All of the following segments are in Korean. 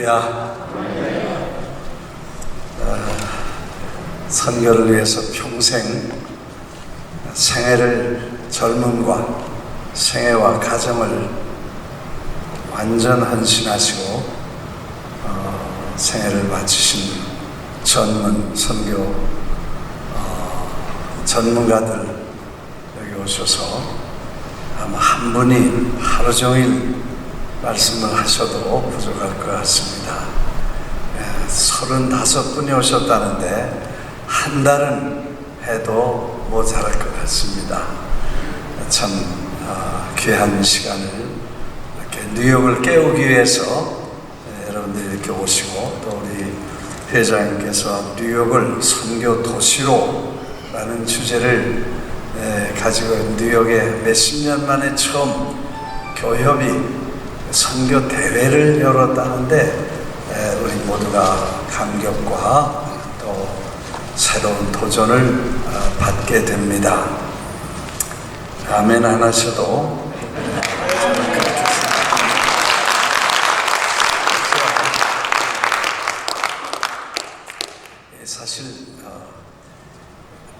할렐루야. 선교를 위해서 평생 생애를 젊음과 생애와 가정을 완전 헌신하시고 생애를 마치신 전문 선교 전문가들 여기 오셔서 아마 한 분이 하루 종일 말씀을 하셔도 부족할 것 같습니다. 35분이 오셨다는데 한 달은 해도 모자랄 것 같습니다. 참 귀한 시간을 이렇게 뉴욕을 깨우기 위해서 여러분들이 이렇게 오시고, 또 우리 회장님께서 뉴욕을 선교 도시로 라는 주제를 가지고 뉴욕에 몇십 년 만에 처음 교협이 선교 대회를 열었다는데 우리 모두가 감격과 또 새로운 도전을 받게 됩니다. 아멘 안 하셔도 사실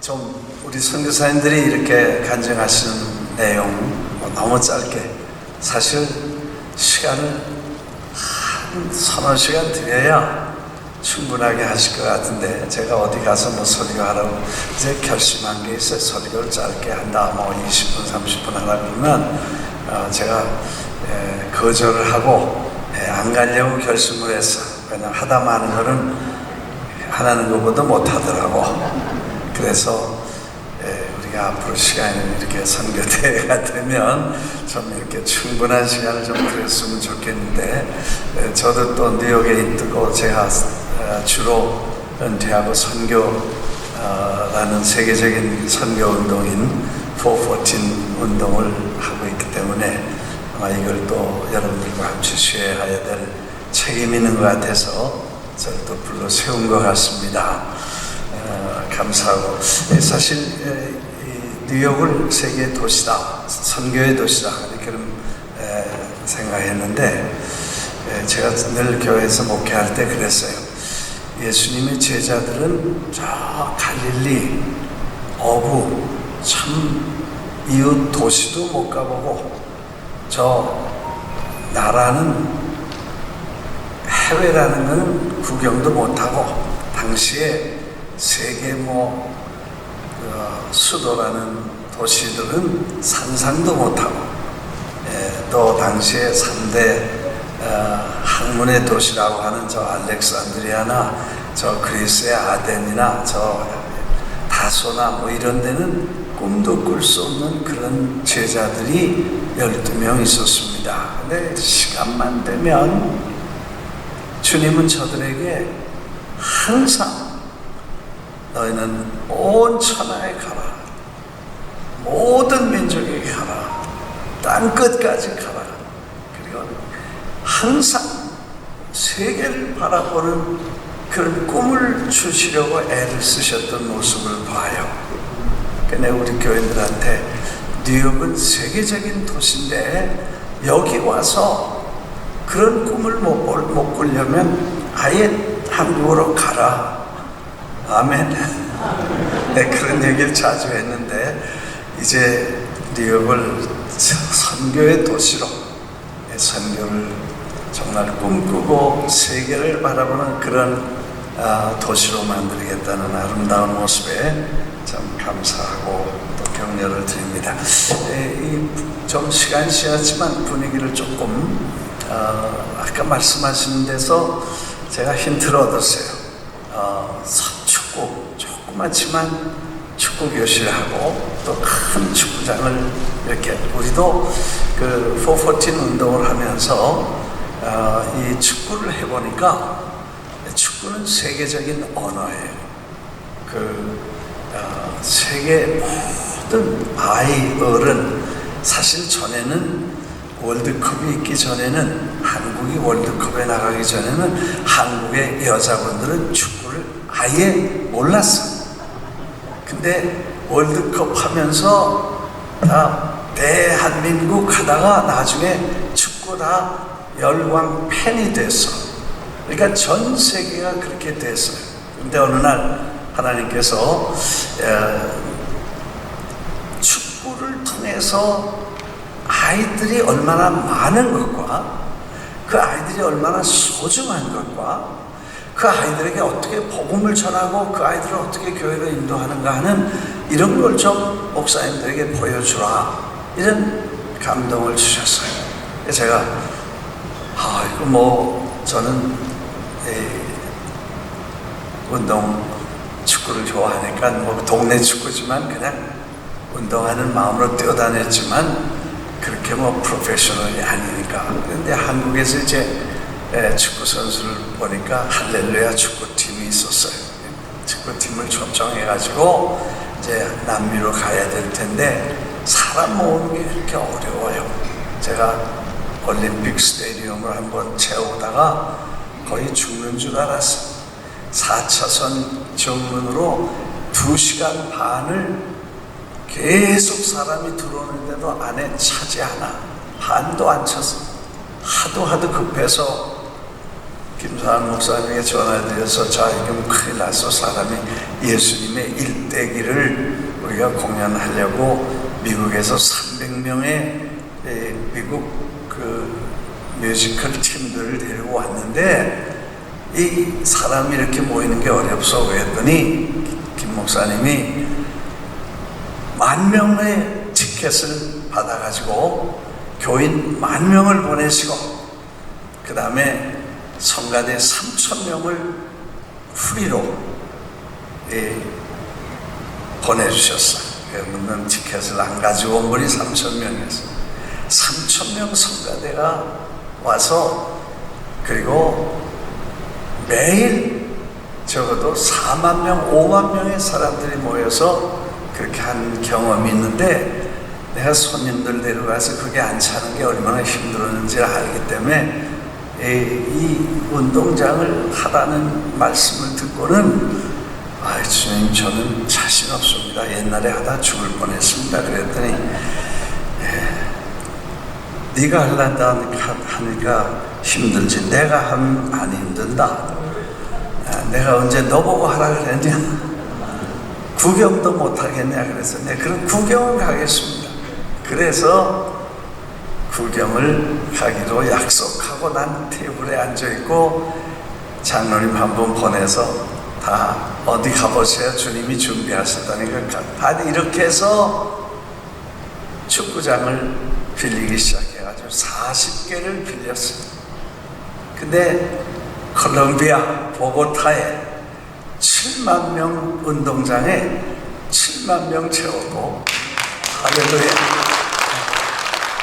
좀 우리 선교사님들이 이렇게 간증하시는 내용 너무 짧게, 사실 시간을 한 서너 시간 드려야 충분하게 하실 것 같은데, 제가 어디 가서 뭐 설교하라고 이제 결심한 게 있어요. 설교를 짧게 한다, 뭐 20분 30분 하라 그러면 제가 거절을 하고 안 가려고 결심을 했어. 왜냐면 하다 마는 거는 안 하는 것보다 못 하더라고. 그래서 우리가 앞으로 시간이 이렇게 선교대회가 되면 좀 이렇게 충분한 시간을 좀 드렸으면 좋겠는데, 저도 또 뉴욕에 있고 제가 주로 은퇴하고 선교라는 세계적인 선교 운동인 414 운동을 하고 있기 때문에 아마 이걸 또 여러분들과 함께 수행해야 될 책임이 있는 것 같아서 저를 또 불러 세운 것 같습니다. 감사하고, 사실 뉴욕을 세계의 도시다, 선교의 도시다 이렇게 생각했는데, 제가 늘 교회에서 목회할 때 그랬어요. 예수님의 제자들은 저 갈릴리 어부 참 이웃 도시도 못 가보고, 저 나라는 해외라는 건 구경도 못하고, 당시에 세계 수도라는 도시들은 상상도 못하고, 또 당시에 3대 학문의 도시라고 하는 저 알렉산드리아나 저 그리스의 아덴이나 저 다소나 뭐 이런 데는 꿈도 꿀 수 없는 그런 제자들이 12명 있었습니다. 근데 시간만 되면 주님은 저들에게 항상 너희는 온 천하에 가라, 모든 민족에게 가라, 땅끝까지 가라, 그리고 항상 세계를 바라보는 그런 꿈을 주시려고 애를 쓰셨던 모습을 봐요. 근데 우리 교인들한테 뉴욕은 세계적인 도시인데 여기 와서 그런 꿈을 못 꾸려면 아예 한국으로 가라. 아멘. 네, 그런 얘기를 자주 했는데, 이제 뉴욕을 선교의 도시로, 선교를 정말 꿈꾸고 세계를 바라보는 그런 도시로 만들겠다는 아름다운 모습에 참 감사하고 또 격려를 드립니다. 좀 시간이 지났지만 분위기를 조금 아까 말씀하신 데서 제가 힌트를 얻었어요. 축구, 조그맣지만 축구 교실을 하고 또 큰 축구장을 이렇게, 우리도 그 414 운동을 하면서 이 축구를 해보니까 축구는 세계적인 언어예요. 세계 모든 아이, 어른, 사실 전에는 월드컵이 있기 전에는, 한국이 월드컵에 나가기 전에는 한국의 여자분들은 축구를 아예 몰랐어. 근데 월드컵 하면서 다 대한민국 하다가 나중에 축구 다 열광 팬이 됐어. 그러니까 전 세계가 그렇게 됐어요. 근데 어느 날 하나님께서 축구를 통해서 아이들이 얼마나 많은 것과 그 아이들이 얼마나 소중한 것과 그 아이들에게 어떻게 복음을 전하고 그 아이들을 어떻게 교회로 인도하는가 하는 이런 걸 좀 목사님들에게 보여주라, 이런 감동을 주셨어요. 제가 이거 뭐 저는 운동 축구를 좋아하니까 뭐 동네 축구지만 그냥 운동하는 마음으로 뛰어다녔지만 그렇게 뭐 프로페셔널이 아니니까. 그런데 한국에서 이제 축구 선수를 보니까 할렐루야 축구팀이 있었어요. 축구팀을 초청해가지고 이제 남미로 가야 될 텐데 사람 모으는 게 이렇게 어려워요. 제가 올림픽 스테디움을 한번 채우다가 거의 죽는 줄 알았어요. 4차선 정문으로 2시간 반을 계속 사람이 들어오는데도 안에 차지 하나, 반도 안 찼어. 하도 급해서 김사한 목사님에게 전화드려서 자, 이건 큰일 났어. 사람이 예수님의 일대기를 우리가 공연하려고 미국에서 300명의 미국 그 뮤지컬 팀들을 데리고 왔는데 이 사람이 이렇게 모이는 게 어렵소 그랬더니 김 목사님이 10,000명의 티켓을 받아가지고 교인 10,000명을 보내시고 그 다음에 성가대 3,000명을 프리로 보내주셨어요. 물론 티켓을 안 가지고 온 분이 3,000명이었어요. 3,000명 성가대가 와서 그리고 매일 적어도 4만 명, 5만 명의 사람들이 모여서 그렇게 한 경험이 있는데 내가 손님들 데려가서 그게 안 차는 게 얼마나 힘들었는지 알기 때문에 이 운동장을 하라는 말씀을 듣고는 주님 저는 자신 없습니다. 옛날에 하다 죽을 뻔했습니다. 그랬더니 네가 하려다 하니까 힘들지 내가 하면 안 힘든다. 내가 언제 너 보고 하라 그랬냐? 구경도 못 하겠냐 그래서 네 그럼 구경을 가겠습니다. 그래서 구경을 가기로 약속하고 난 테이블에 앉아있고 장로님 한 분 보내서 다 어디 가보세요. 주님이 준비하셨다니까. 아니 이렇게 해서 축구장을 빌리기 시작해가지고 40개를 빌렸어요. 근데 콜롬비아 보고타에 7만 명 운동장에 7만 명 채우고 할렐루야.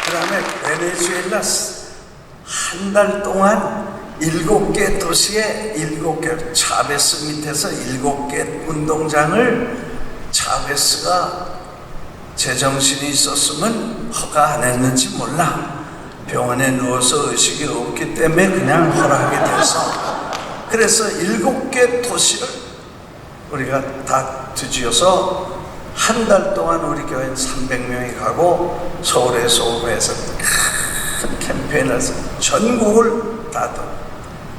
그 다음에 베네수엘라 한 달 동안 7개 도시에 7개 차베스 밑에서 7개 운동장을 차베스가 제정신이 있었으면 허가 안 했는지 몰라. 병원에 누워서 의식이 없기 때문에 그냥 허락하게 돼서 그래서 7개 도시를 우리가 다 뒤지어서 한 달 동안 우리 교회는 300명이 가고 서울에서 오고해서 큰 캠페인을 해서 전국을 다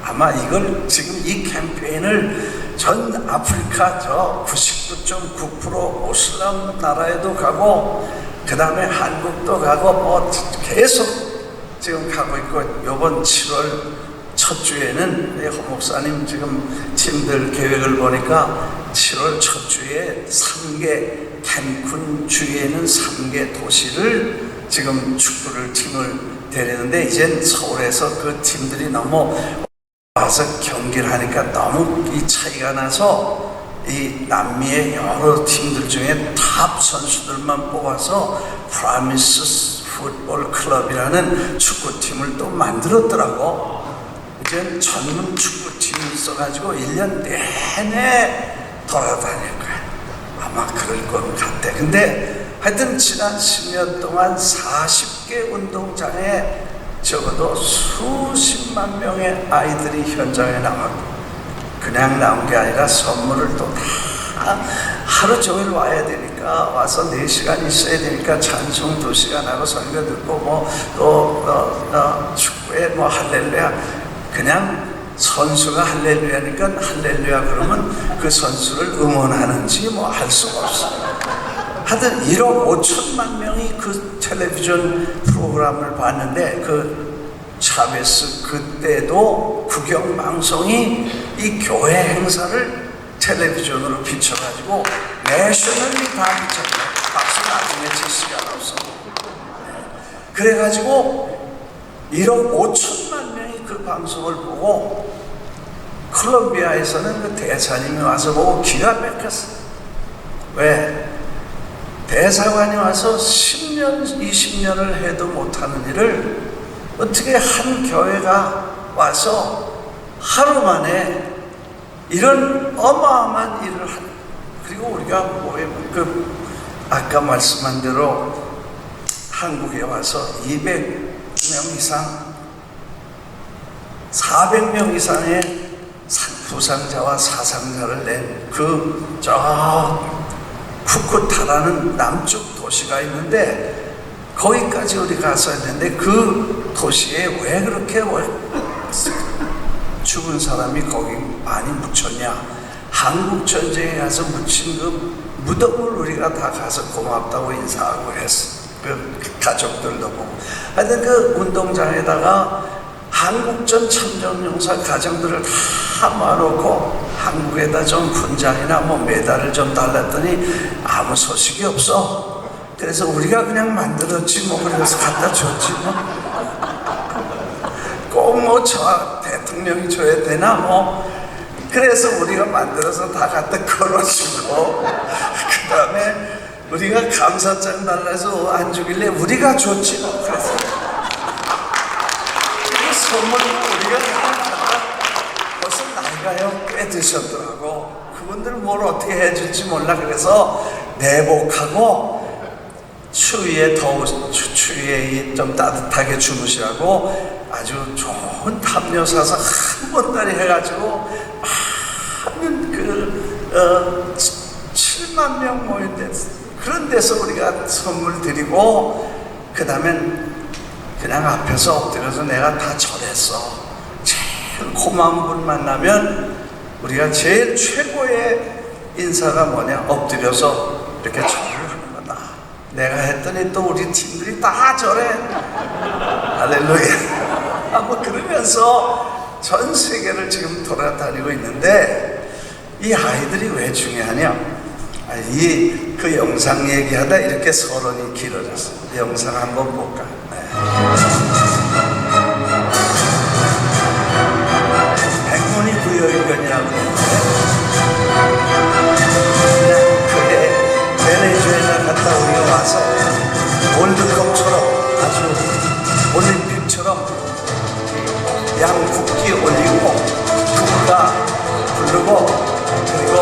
아마 이걸 지금 이 캠페인을 전 아프리카 저 99.9% 모슬람 나라에도 가고 그 다음에 한국도 가고 뭐 계속 지금 가고 있고 이번 7월 첫 주에는 허 목사님 지금 팀들 계획을 보니까 7월 첫 주에 3개 캔쿤 주위에는 3개 도시를 지금 축구를 팀을 데리는데 이젠 서울에서 그 팀들이 너무 와서 경기를 하니까 너무 이 차이가 나서 이 남미의 여러 팀들 중에 탑 선수들만 뽑아서 프라미스 풋볼 클럽이라는 축구팀을 또 만들었더라고. 이제 전문 축구팀이 있어가지고 1년 내내 돌아다닐 거야. 아마 그럴 것 같아. 근데 하여튼 지난 10년 동안 40개 운동장에 적어도 수십만 명의 아이들이 현장에 나가고 그냥 나온 게 아니라 선물을 또 다 하루 종일 와야 되니까 와서 4시간 있어야 되니까 찬송 2시간 하고 설교 듣고 뭐 또 축구에 뭐 할렐루야 그냥 선수가 할렐루야니까 할렐루야 그러면 그 선수를 응원하는지 뭐 할 수가 없어. 하여튼 1억 5천만 명이 그 텔레비전 프로그램을 봤는데 그 차베스 그때도 국영방송이 이 교회 행사를 텔레비전으로 비춰가지고 내셔널리 다 비쳤어요. 박수 나중에 칠 시간 없어. 그래가지고 1억 5천만 명이 그 방송을 보고 콜롬비아에서는 그 대사님이 와서 보고 기가 막혔어. 왜? 대사관이 와서 10년, 20년을 해도 못하는 일을 어떻게 한 교회가 와서 하루 만에 이런 어마어마한 일을 하는. 그리고 우리가 그 아까 말씀한 대로 한국에 와서 200명 이상 400명 이상의 부상자와 사상자를 낸 그 쿠쿠타라는 남쪽 도시가 있는데 거기까지 우리 가서 했는데 그 도시에 왜 그렇게 죽은 사람이 거기 많이 묻혔냐. 한국 전쟁에 가서 묻힌 그 무덤을 우리가 다 가서 고맙다고 인사하고 했어. 그 가족들도 보고. 하여튼 그 운동장에다가 한국전 참전용사 가정들을 다 모아놓고 한국에다 좀 분장이나 뭐 메달을 좀 달랐더니 아무 소식이 없어. 그래서 우리가 그냥 만들었지 뭐. 그래서 갖다 줬지 뭐. 꼭 뭐 저 대통령이 줘야 되나 뭐. 그래서 우리가 만들어서 다 갖다 걸어주고 그 다음에 우리가 감사장 달라서 안 주길래 우리가 줬지 뭐. 그래서 선물을 우리가 벌써 나이가요 꽤 드셨더라고. 그분들 뭘 어떻게 해줄지 몰라. 그래서 내복하고 추위에 추위에 좀 따뜻하게 주무시라고 아주 좋은 담요 사서 한 번다리 해가지고 많은 7만 명 모인 데 그런 데서 우리가 선물 드리고 그 다음엔 그냥 앞에서 엎드려서 내가 다 절했어. 제일 고마운 분 만나면 우리가 제일 최고의 인사가 뭐냐? 엎드려서 이렇게 절을 하는 거다. 내가 했더니 또 우리 팀들이 다 절해. 할렐루야. 뭐 그러면서 전 세계를 지금 돌아다니고 있는데 이 아이들이 왜 중요하냐? 그 영상 얘기하다 이렇게 서론이 길어졌어. 영상 한번 볼까? 백문이 부여의견이라고 그러는데 그해 베네수엘라 갔다 우리가 와서 월드컵처럼 아주 올림픽처럼 양국기 올리고 국가 부르고 그리고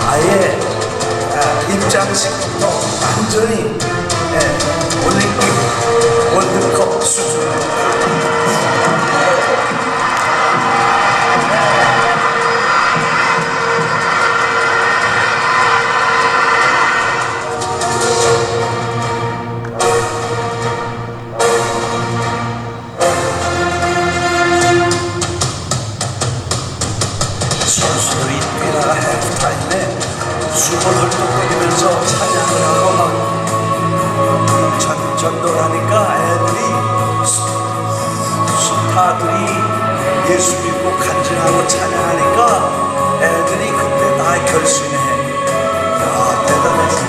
아예 입장식부터 완전히 올림픽 월드컵 수준으로 선수들이 뛰다가 해프타임에 숨을 헐떡거리면서 찬양을 하고 막 전도를 하니까 애들이 스타들이 예수 믿고 간증하고 찬양하니까 애들이 그때 다 결심해. 야, 대단했어.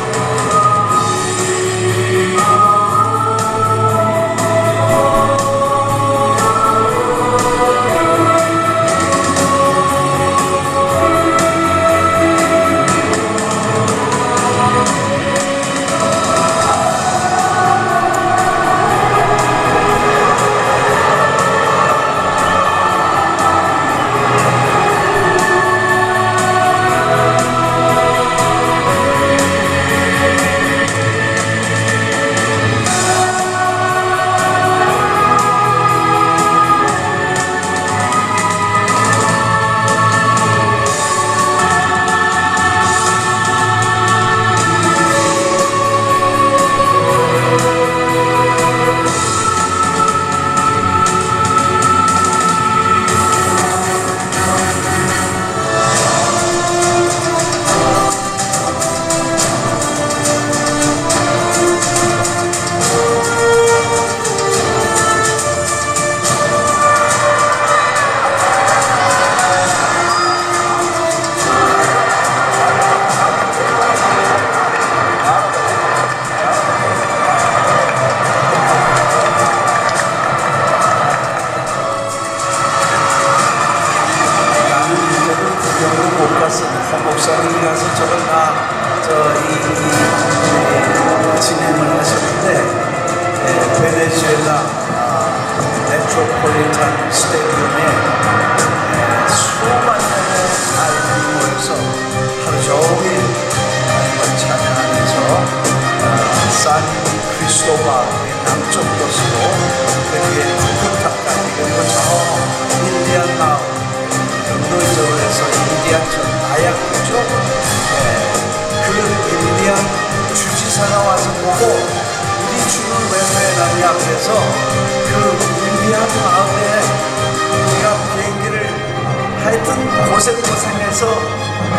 거기서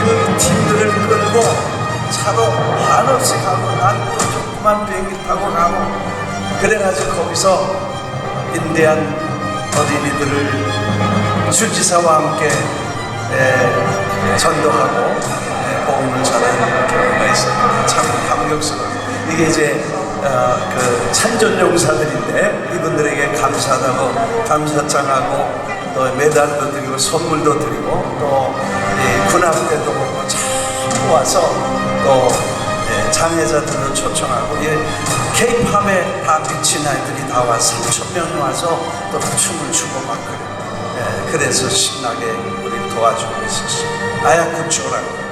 그 팀들을 끌고 차로 한없이 가고 난 또 조그만 비행기 타고 가고 그래가지고 거기서 인디안 어린이들을 주지사와 함께 전도하고 복음을 전하는 경우가 있어요. 참 감격스러워요. 이게 이제 그 찬전용사들인데 이분들에게 감사하다고 감사장하고 또 메달도 드리고 선물도 드리고 또 군합대도 참 모아서 또 장애자들도 초청하고 K-팝에 다 미친 아이들이 다 와 3,000명이 와서 또 춤을 추고 막 그래요. 그래서 신나게 우리 도와주고 있었어요. 아야쿠초라고.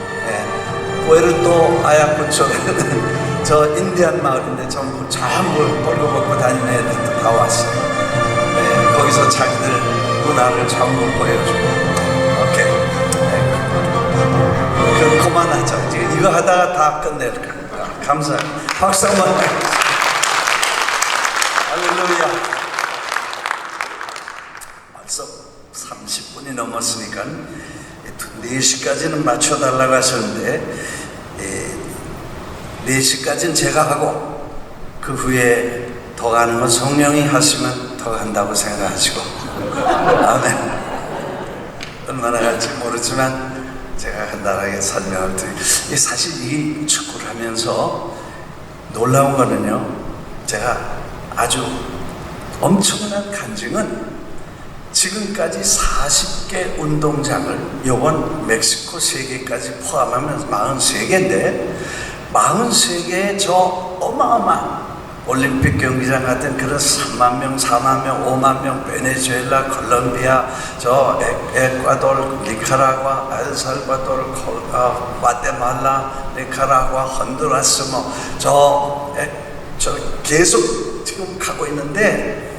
보에르토 아야쿠초라는 저 인디안 마을인데 전부 벌거벗고 다니는 애들도 다 왔어요. 거기서 자기들 문화를 전부 보여주고. 오케이. 그만하자. 이거 하다가 다 끝낼 거야. 감사합니다. 박수 한번. 할렐루야. 벌써 30분이 넘었으니까 4시까지는 맞춰달라고 하셨는데 4시까지는 제가 하고 그 후에 더 가는 건 성령이 하시면 더 간다고 생각하시고 아멘. 얼마나 갈지 모르지만 제가 간단하게 설명을 드릴게요. 사실 이 축구를 하면서 놀라운 거는요, 제가 아주 엄청난 간증은 지금까지 40개 운동장을 요번 멕시코 세계까지 포함하면 43개인데 43개의 저 어마어마한 올림픽 경기장 같은 그런 3만 명, 4만 명, 5만 명, 베네수엘라, 콜롬비아, 저 에콰도르, 니카라과, 엘살바도르, 과테말라, 니카라과, honduras 저 계속 지금 가고 있는데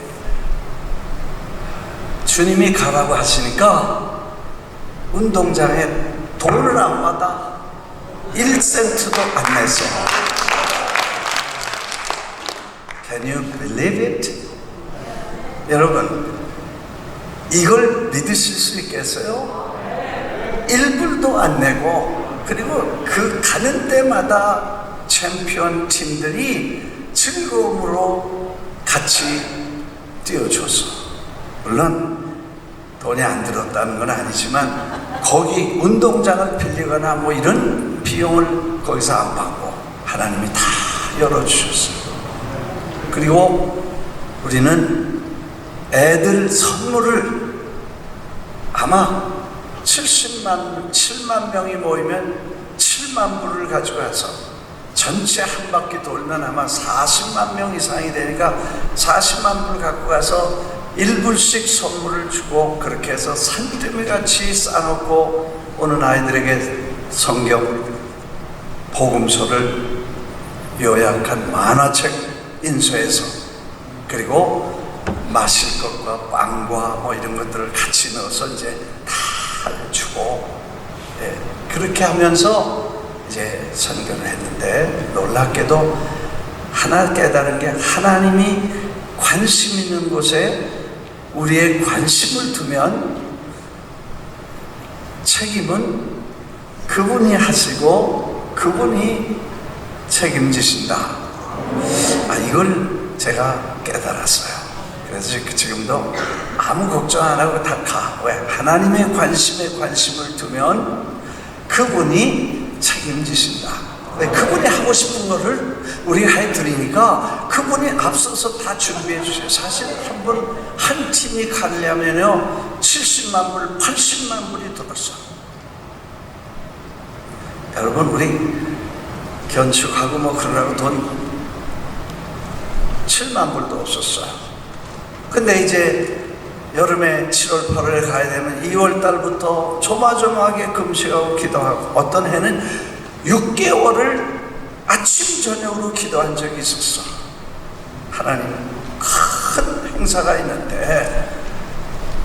주님이 가라고 하시니까 운동장에 돈을 안 받아 1센트도 안 냈어요. Can you believe it? 여러분, 이걸 믿으실 수 있겠어요? 1불도 안 내고, 그리고 그 가는 때마다 챔피언 팀들이 즐거움으로 같이 뛰어줘서, 물론 돈이 안 들었다는 건 아니지만 거기 운동장을 빌리거나 뭐 이런 비용을 거기서 안 받고 하나님이 다 열어주셨어요. 그리고 우리는 애들 선물을 아마 7만 명이 모이면 7만 불을 가지고 와서 전체 한 바퀴 돌면 아마 40만 명 이상이 되니까 40만 불 갖고 가서 1불씩 선물을 주고 그렇게 해서 산더미 같이 싸놓고 오는 아이들에게 성경 복음서를 요약한 만화책 인쇄해서 그리고 마실 것과 빵과 뭐 이런 것들을 같이 넣어서 이제 다 주고 그렇게 하면서 이제 선교를 했는데 놀랍게도 하나 깨달은 게 하나님이 관심 있는 곳에 우리의 관심을 두면 책임은 그분이 하시고 그분이 책임지신다. 이걸 제가 깨달았어요. 그래서 지금도 아무 걱정 안 하고 다 가. 왜? 하나님의 관심에 관심을 두면 그분이 책임지신다. 그분이 하고 싶은 거를 우리가 해드리니까 그분이 앞서서 다 준비해 주세요. 사실 한 팀이 가려면요 70만 불, 80만 불이 들었어. 여러분 우리 건축하고 뭐 그러라고 돈 7만 불도 없었어요. 근데 이제 여름에 7월 8월에 가야 되면 2월 달부터 조마조마하게 금식하고 기도하고 어떤 해는 6개월을 아침 저녁으로 기도한 적이 있었어. 하나님 큰 행사가 있는데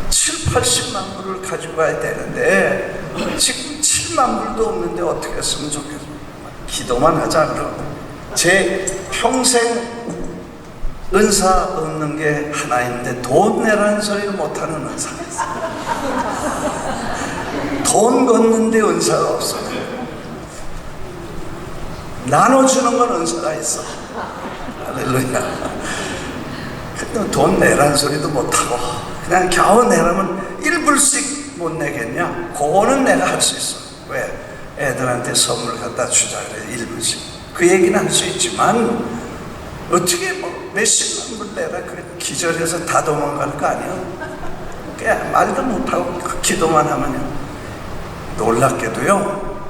7, 80만 불을 가지고 가야 되는데 지금 7만 불도 없는데 어떻게 했으면 좋겠어. 기도만 하자 그럼. 제 평생 은사 없는 게 하나 있는데 돈 내라는 소리를 못하는 은사가 있어요. 돈 걷는데 은사가 없어. 나눠주는 건 은사가 있어. 할렐루야. 근데 돈 내란 소리도 못하고 그냥 겨우 내라면 1불씩 못 내겠냐? 그거는 내가 할 수 있어. 왜? 애들한테 선물 갖다 주자 그래 1불씩. 그 얘기는 할 수 있지만 어떻게 뭐 몇십만 불 내라 그래 기절해서 다 도망갈 거 아니야? 그냥 말도 못하고 그 기도만 하면요. 놀랍게도요.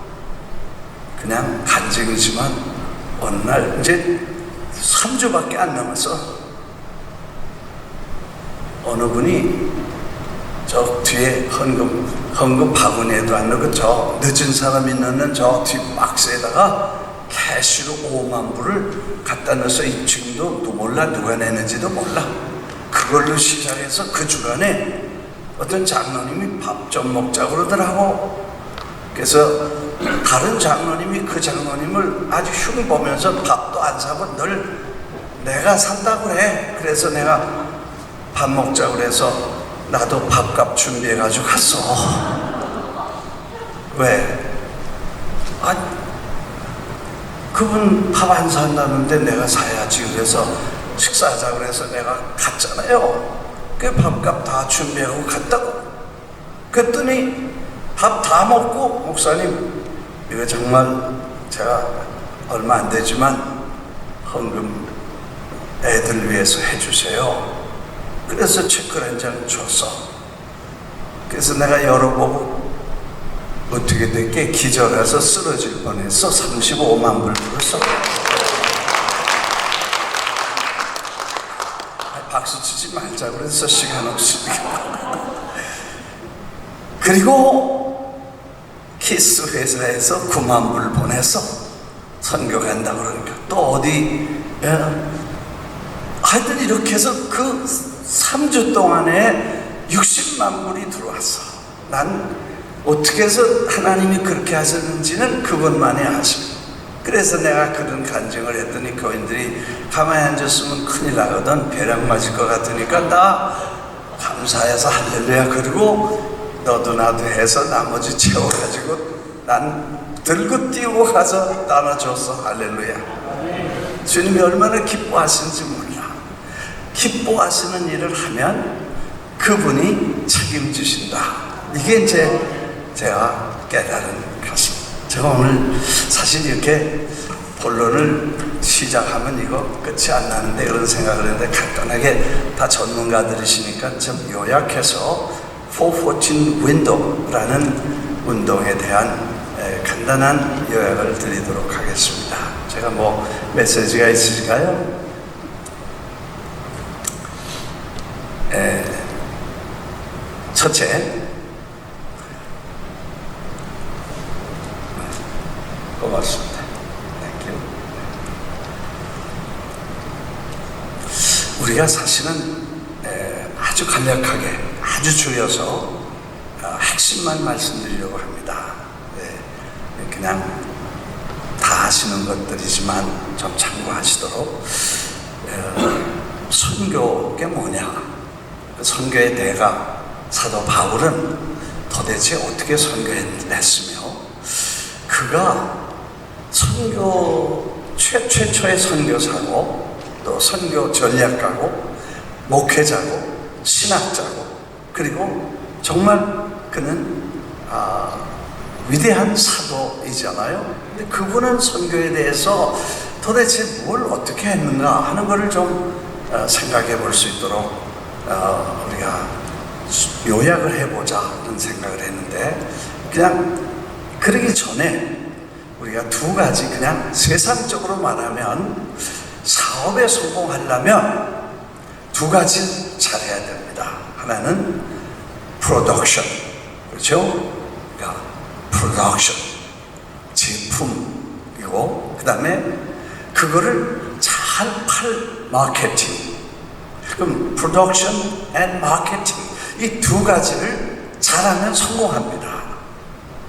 그냥 간증이지만 어느 날 이제 3주밖에 안 남았어. 어느 분이 저 뒤에 헌금 바구니에도 안 넣고 저 늦은 사람이 넣는 저 뒷 박스에다가 캐시로 5만 불을 갖다 넣어서 지금도 몰라 누가 내는지도 몰라. 그걸로 시작해서 그 주간에 어떤 장로님이 밥 좀 먹자고 그러더라고. 그래서 다른 장로님이 그 장로님을 아주 흉보면서 밥도 안 사고 늘 내가 산다고 그래. 그래서 내가 밥 먹자고 그래서 나도 밥값 준비해가지고 갔어. 왜? 아니 그분 밥 안 산다는데 내가 사야지. 그래서 식사하자고 그래서 내가 갔잖아요. 그 밥값 다 준비하고 갔다고. 그랬더니 밥 다 먹고 목사님 이거 정말 제가 얼마 안 되지만 헌금 애들 위해서 해주세요. 그래서 체크를 한 장 줬어. 그래서 내가 열어보고 어떻게 됐게 기절해서 쓰러질 뻔했어. 35만 불 들었어. 박수 치지 말자 그래서 시간 없으니까. 그리고 키스 회사에서 9만 불 보내서 선교 간다고 그러니까 또 어디 하여튼 이렇게 해서 그 3주 동안에 60만 불이 들어왔어. 난 어떻게 해서 하나님이 그렇게 하셨는지는 그분만이 아시고. 그래서 내가 그런 간증을 했더니 교인들이 가만히 앉았으면 큰일 나거든. 벼락 맞을 것 같으니까 나 감사해서 할렐루야. 그리고 너도 나도 해서 나머지 채워가지고 난 들고 뛰고 가서 나눠줬어. 할렐루야. 주님이 얼마나 기뻐하시는지 몰라. 기뻐하시는 일을 하면 그분이 책임지신다. 이게 이제 제가 깨달은 것입니다. 제가 오늘 사실 이렇게 본론을 시작하면 이거 끝이 안 나는데 이런 생각을 했는데 간단하게 다 전문가들이시니까 좀 요약해서 414 윈도우라는 운동에 대한 간단한 요약을 드리도록 하겠습니다. 제가 뭐 메시지가 있으실까요? 첫째, 고맙습니다. 우리가 사실은 아주 간략하게 아주 줄여서 핵심만 말씀드리려고 합니다. 그냥 다 아시는 것들이지만 좀 참고하시도록. 선교가 뭐냐? 선교의 대가 사도 바울은 도대체 어떻게 선교했으며 그가 선교 최초의 선교사고 또 선교 전략가고 목회자고 신학자고 그리고 정말 그는 위대한 사도이잖아요. 근데 그분은 선교에 대해서 도대체 뭘 어떻게 했는가 하는 것을 좀 생각해 볼 수 있도록 우리가 요약을 해보자 하는 생각을 했는데 그냥 그러기 전에 우리가 두 가지 그냥 세상적으로 말하면 사업에 성공하려면 두 가지 잘해야 됩니다. 하나는 프로덕션, 그렇죠? 그러니까 프로덕션, 제품이고 그 다음에 그거를 잘 팔 마케팅. 그럼 프로덕션 앤 마케팅 이 두 가지를 잘하면 성공합니다.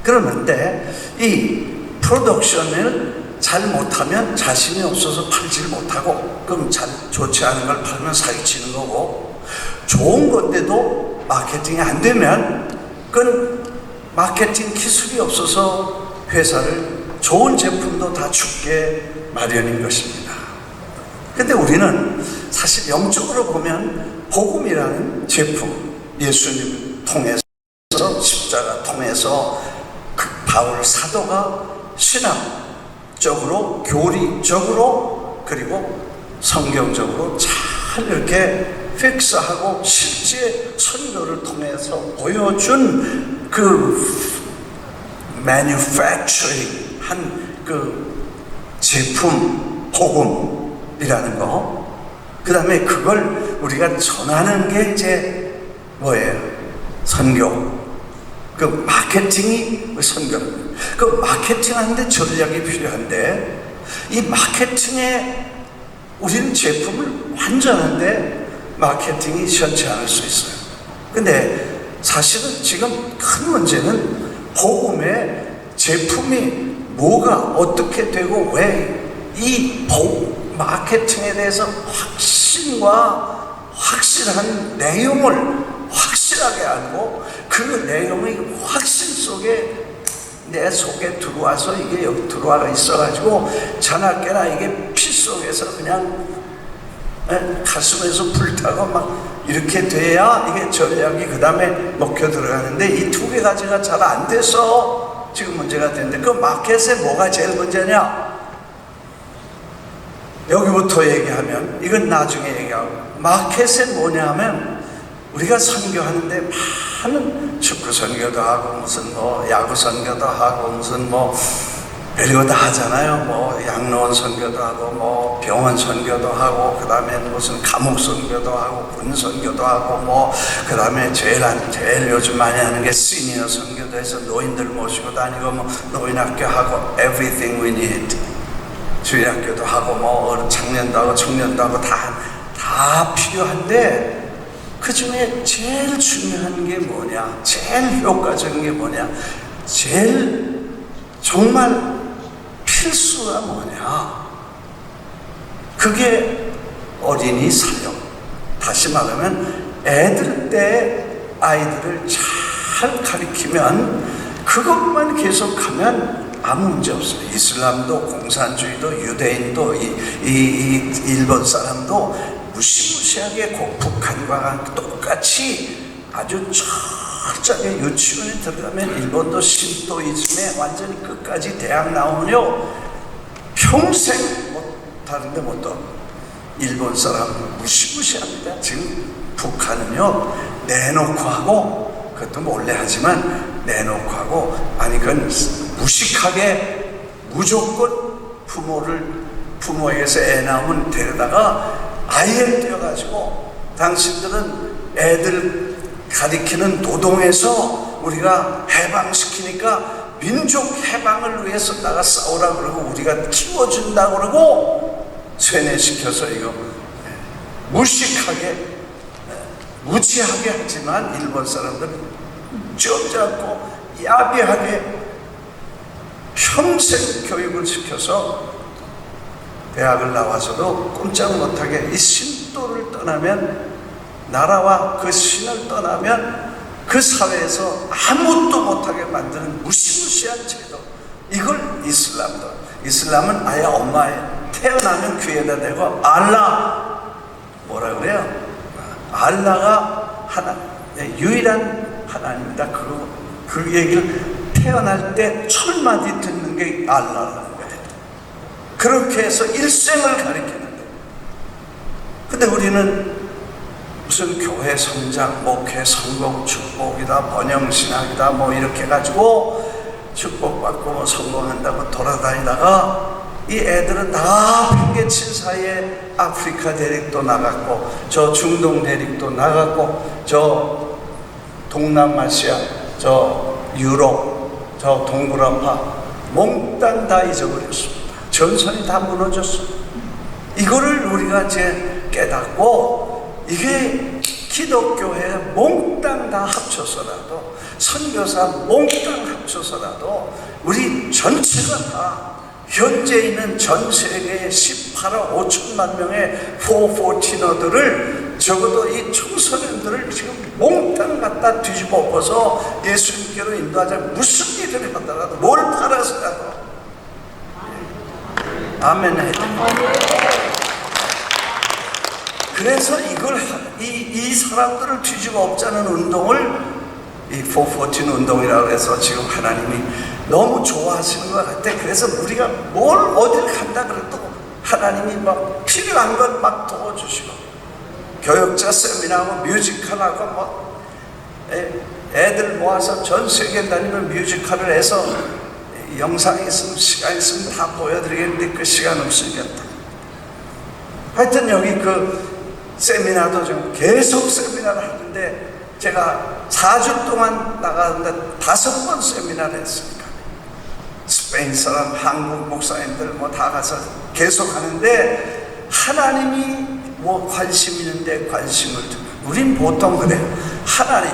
그러는데 이 프로덕션을 잘 못하면 자신이 없어서 팔지를 못하고 그럼 잘 좋지 않은 걸 팔면 사기치는 거고 좋은 건데도 마케팅이 안 되면 그건 마케팅 기술이 없어서 회사를 좋은 제품도 다 죽게 마련인 것입니다. 근데 우리는 사실 영적으로 보면 복음이라는 제품, 예수님 통해서 십자가 통해서 그 바울 사도가 신학적으로, 교리적으로, 그리고 성경적으로 잘 이렇게 픽스하고 실제 선교를 통해서 보여준 그 manufacturing 한 그 제품, 복음이라는 거, 그 다음에 그걸 우리가 전하는 게 이제 뭐예요? 선교. 그 마케팅이 선교. 그 마케팅 하는데 전략이 필요한데, 이 마케팅에 우리는 제품을 완전한데 마케팅이 시원치 않을 수 있어요. 근데 사실은 지금 큰 문제는 복음의 제품이 뭐가 어떻게 되고 왜 이 마케팅에 대해서 확신과 확실한 내용을 확실하게 알고 그 내용의 확신 속에 내 속에 들어와서 이게 여기 들어와 있어가지고 자나깨나 이게 피 속에서 그냥 가슴에서 불타고 막 이렇게 돼야 이게 전략이 그 다음에 먹혀 들어가는데 이 두 개 가지가 잘 안 돼서 지금 문제가 되는데, 그 마켓에 뭐가 제일 문제냐? 여기부터 얘기하면 이건 나중에 얘기하고, 마켓에 뭐냐 하면 우리가 선교하는데 많은 축구 선교도 하고 무슨 뭐 야구 선교도 하고 무슨 뭐 별거 다 하잖아요. 뭐 양로원 선교도 하고 뭐 병원 선교도 하고 그 다음에 무슨 감옥 선교도 하고 군 선교도 하고 뭐 그 다음에 제일 요즘 많이 하는 게 시니어 선교도 해서 노인들 모시고 다니고 뭐 노인학교 하고 everything we need, 주일학교도 하고 뭐 청년도 하고 청년도 하고 다 필요한데, 그 중에 제일 중요한 게 뭐냐, 제일 효과적인 게 뭐냐, 제일 정말 필수가 뭐냐? 그게 어린이 사역. 다시 말하면 애들 때 아이들을 잘 가르치면, 그것만 계속하면 아무 문제 없어요. 이슬람도 공산주의도 유대인도 이 일본 사람도 무시무시하게 북한과 똑같이 아주 철저하게 유치원에 들어가면, 일본도 신도이즘에 완전히 끝까지 대학 나오면요 평생 다른데 못 더. 일본 사람 무시무시합니다. 지금 북한은요 내놓고 하고, 그것도 몰래 하지만 내놓고 하고, 아니 그건 무식하게 무조건 부모에게서 애 낳으면 데려다가 아예 떼어가지고, 당신들은 애들 가리키는 노동에서 우리가 해방시키니까 민족 해방을 위해서 나가 싸우라 그러고 우리가 키워준다 그러고 세뇌시켜서 이거 무식하게 무지하게 하지만, 일본 사람들은 점잖고 야비하게 평생 교육을 시켜서 대학을 나와서도 꼼짝 못하게 이 신도를 떠나면, 나라와 그 신을 떠나면 그 사회에서 아무것도 못하게 만드는 무시무시한 제도, 이걸 이슬람은 아예 엄마의 태어나면 귀에다 대고 알라, 뭐라 그래요? 알라가 유일한 하나님이다. 그 얘기를 태어날 때 철마디 듣는 게 알라라는 거예요. 그렇게 해서 일생을 가리키는데, 근데 우리는 무슨 교회 성장, 목회 성공, 축복이다, 번영신학이다 뭐 이렇게 해가지고 축복받고 뭐 성공한다고 돌아다니다가 이 애들은 다 핑계칠 사이에 아프리카 대륙도 나갔고 저 중동 대륙도 나갔고 저 동남아시아, 저 유럽, 저 동그라파 몽땅 다 잊어버렸습니다. 전선이 다 무너졌어. 이거를 우리가 이제 깨닫고, 이게 기독교회 몽땅 다 합쳐서라도, 선교사 몽땅 합쳐서라도 우리 전체가 다 현재 있는 전 세계의 18억 5천만 명의 414들을 적어도 이 청소년들을 지금 몽땅 갖다 뒤집어 엎어서 예수님께로 인도하자. 무슨 일을 하더라도 뭘 팔아서라도 아멘 해야 됩니다. 그래서 이걸 이 사람들을 뒤집어 엎자는 운동을 이 414 운동이라고 해서 지금 하나님이 너무 좋아하시는 것 같아. 그래서 우리가 뭘 어딜 간다 그래도 하나님이 막 필요한 건 막 도와주시고, 교육자 세미나하고 뮤지컬하고 뭐 애들 모아서 전 세계 다니면 뮤지컬을 해서 영상이 있으면 시간 있으면 다 보여드리겠는데 그 시간 없으니까. 하여튼 여기 그 세미나도 좀 계속 세미나를 하는데 제가 4주 동안 나가는데 5번 세미나를 했으니까 스페인 사람, 한국 목사님들 뭐 다 가서 계속 하는데 하나님이 뭐 관심 있는데 관심을 두고, 우린 보통 그래. 하나님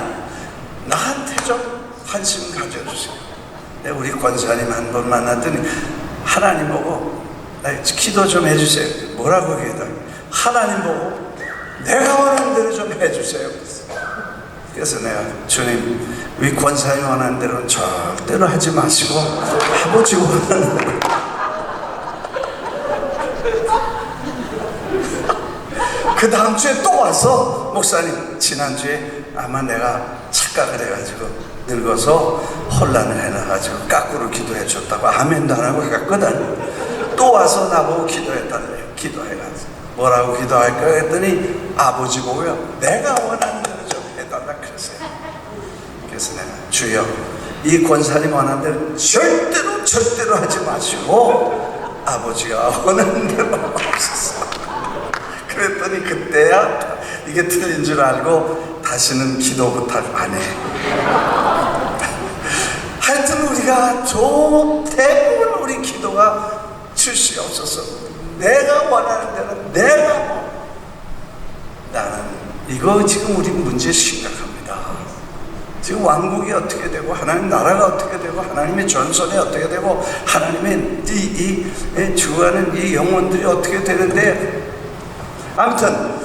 나한테 좀 관심 가져주세요. 우리 권사님 한 번 만났더니 하나님 보고 기도 좀 해주세요. 뭐라고 기도해? 하나님 보고 내가 원하는 대로 좀 해주세요. 그래서 내가 주님, 우리 권사님 원하는 대로는 절대로 하지 마시고 아버지 원하는 대로. 그 다음 주에 또 와서 목사님, 지난주에 아마 내가 착각을 해가지고 늙어서 혼란을 해놔가지고 까꾸로 기도해 줬다고 아멘도 안 하고 갔거든. 또 와서 나보고 기도해달래. 기도해가지고 뭐라고 기도할까 했더니 아버지 보고요, 내가 원하는 대로 좀 해달라 그랬어요. 그래서 내가 주여, 이 권사님 원하는 대로 절대로 하지 마시고 아버지가 원하는 대로 없었어. 그랬더니 그때야 이게 틀린 줄 알고 다시는 기도 부탁 안 해. 하여튼 우리가 대부분 우리 기도가 출시 없어서 내가 원하는 대로 나는 이거 지금 우리 문제 심각합니다. 지금 왕국이 어떻게 되고 하나님 나라가 어떻게 되고 하나님의 전선이 어떻게 되고 하나님의 이 주하는 이 영혼들이 어떻게 되는데, 아무튼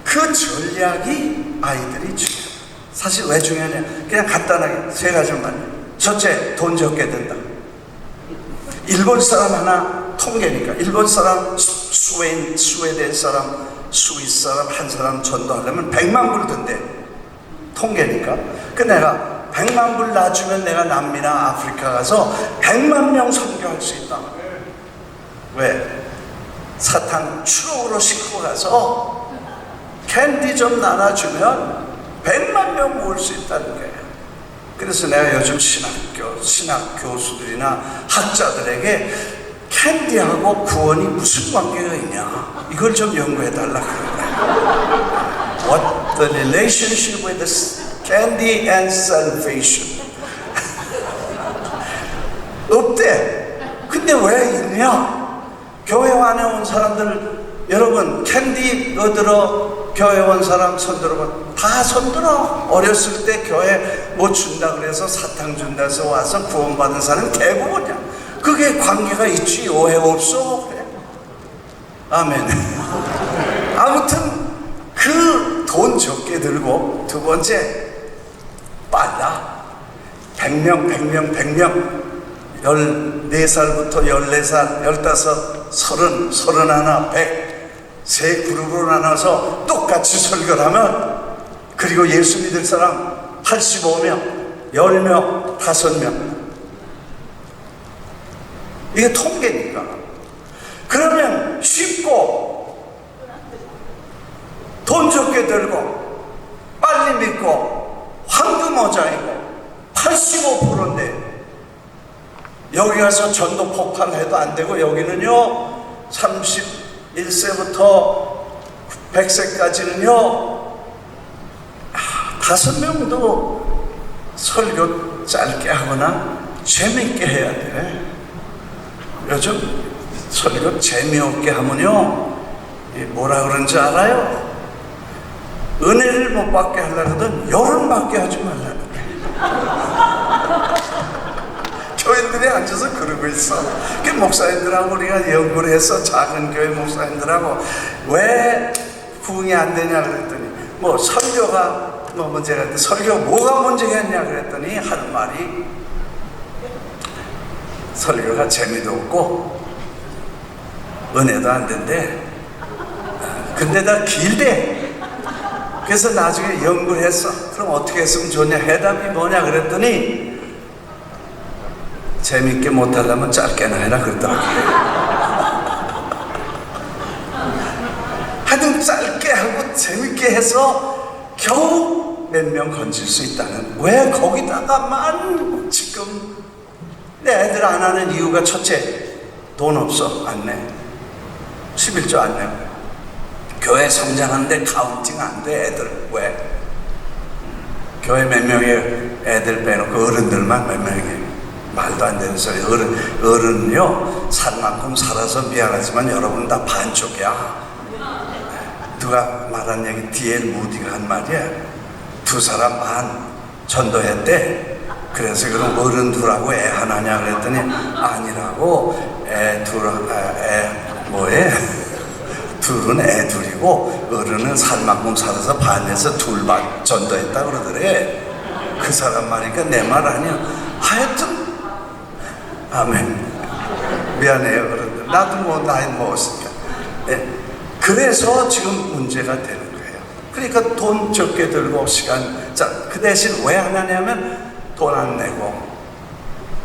그 전략이 아이들이 중요해요. 사실 왜 중요하냐, 그냥 간단하게 세 가지만. 첫째, 돈 적게 든다. 일본 사람 하나 통계니까 일본 사람, 스웨덴 사람, 스위스 사람 한 사람 전도하려면 100만 불 든대. 통계니까. 그 내가 100만 불 놔주면 내가 남미나 아프리카 가서 100만 명 선교할 수 있다. 왜? 사탕 추억으로 싣고 가서 캔디 좀 나눠주면 100만 명 모을 수 있다는 거예요. 그래서 내가 요즘 신학 교수들이나 학자들에게 캔디하고 구원이 무슨 관계가 있냐, 이걸 좀 연구해달라고 그래요. What the relationship with the candy and salvation. 없대. 근데 왜 있냐? 교회 안에 온 사람들, 여러분 캔디 얻으러 교회 온 사람 손 들어봐. 다 손 들어. 어렸을 때 교회 뭐 준다 그래서 사탕 준다 해서 와서 구원받은 사람 대부분이야. 그게 관계가 있지 오해 없어. 그래. 아멘. 아무튼 그 돈 적게 들고, 두 번째 빨라. 100명 14살부터 14살, 15, 30, 31, 100 세 그룹으로 나눠서 똑같이 설교를 하면, 그리고 예수 믿을 사람 85명, 10명, 5명. 이게 통계니까. 그러면 쉽고 돈 적게 들고 빨리 믿고 황금 모자이고 85%인데 여기 가서 전도 폭발해도 안 되고, 여기는요 31세부터 100세까지는요 5명도 설교 짧게 하거나 재밌게 해야 돼. 요즘 설교 재미없게 하면요 뭐라 그런지 알아요? 은혜를 못 받게 하려거든 열은 받게 하지 말라는 거예요. 교인들이 안 앉아서 그러고 있어. 그 목사님들하고 우리가 연구를 해서 작은 교회 목사님들하고 왜 부흥이 안 되냐 그랬더니 뭐 설교가 뭐 문제가 있는데 설교가 뭐가 문제겠냐 그랬더니 하는 말이 설교가 재미도 없고 은혜도 안 된대. 근데 다 길대. 그래서 나중에 연구를 했어. 그럼 어떻게 했으면 좋냐? 해답이 뭐냐 그랬더니 재밌게 못하려면 짧게나 해라 그러더라고요. 하여튼 짧게 하고 재밌게 해서 겨우 몇 명 건질 수 있다는. 왜 거기다가만 지금 내 애들 안 하는 이유가 첫째, 돈 없어. 안 내. 11조 안 내. 교회 성장하는데 카운팅 안 돼. 애들 왜? 교회 몇 명의 애들 빼놓고 어른들만 몇 명이. 말도 안 되는 소리. 어른은요 살 만큼 살아서 미안하지만 여러분 다 반쪽이야. 누가 말한 얘기 D.L. 무디가 한 말이야. 두 사람 반 전도했대. 그래서 그럼 어른 둘하고 애 하나냐 그랬더니 아니라고. 둘은 애 둘이고 어른은 살 만큼 살아서 반에서 둘반 전도했다 그러더래. 그 사람 말이니까 내 말 아니야. 하여튼 아멘. 미안해요 어른들. 나도 뭐 나이 먹었으니까. 네. 그래서 지금 문제가 되는 거예요. 그러니까 돈 적게 들고 시간. 자, 그 대신 왜 하냐면 돈 안 내고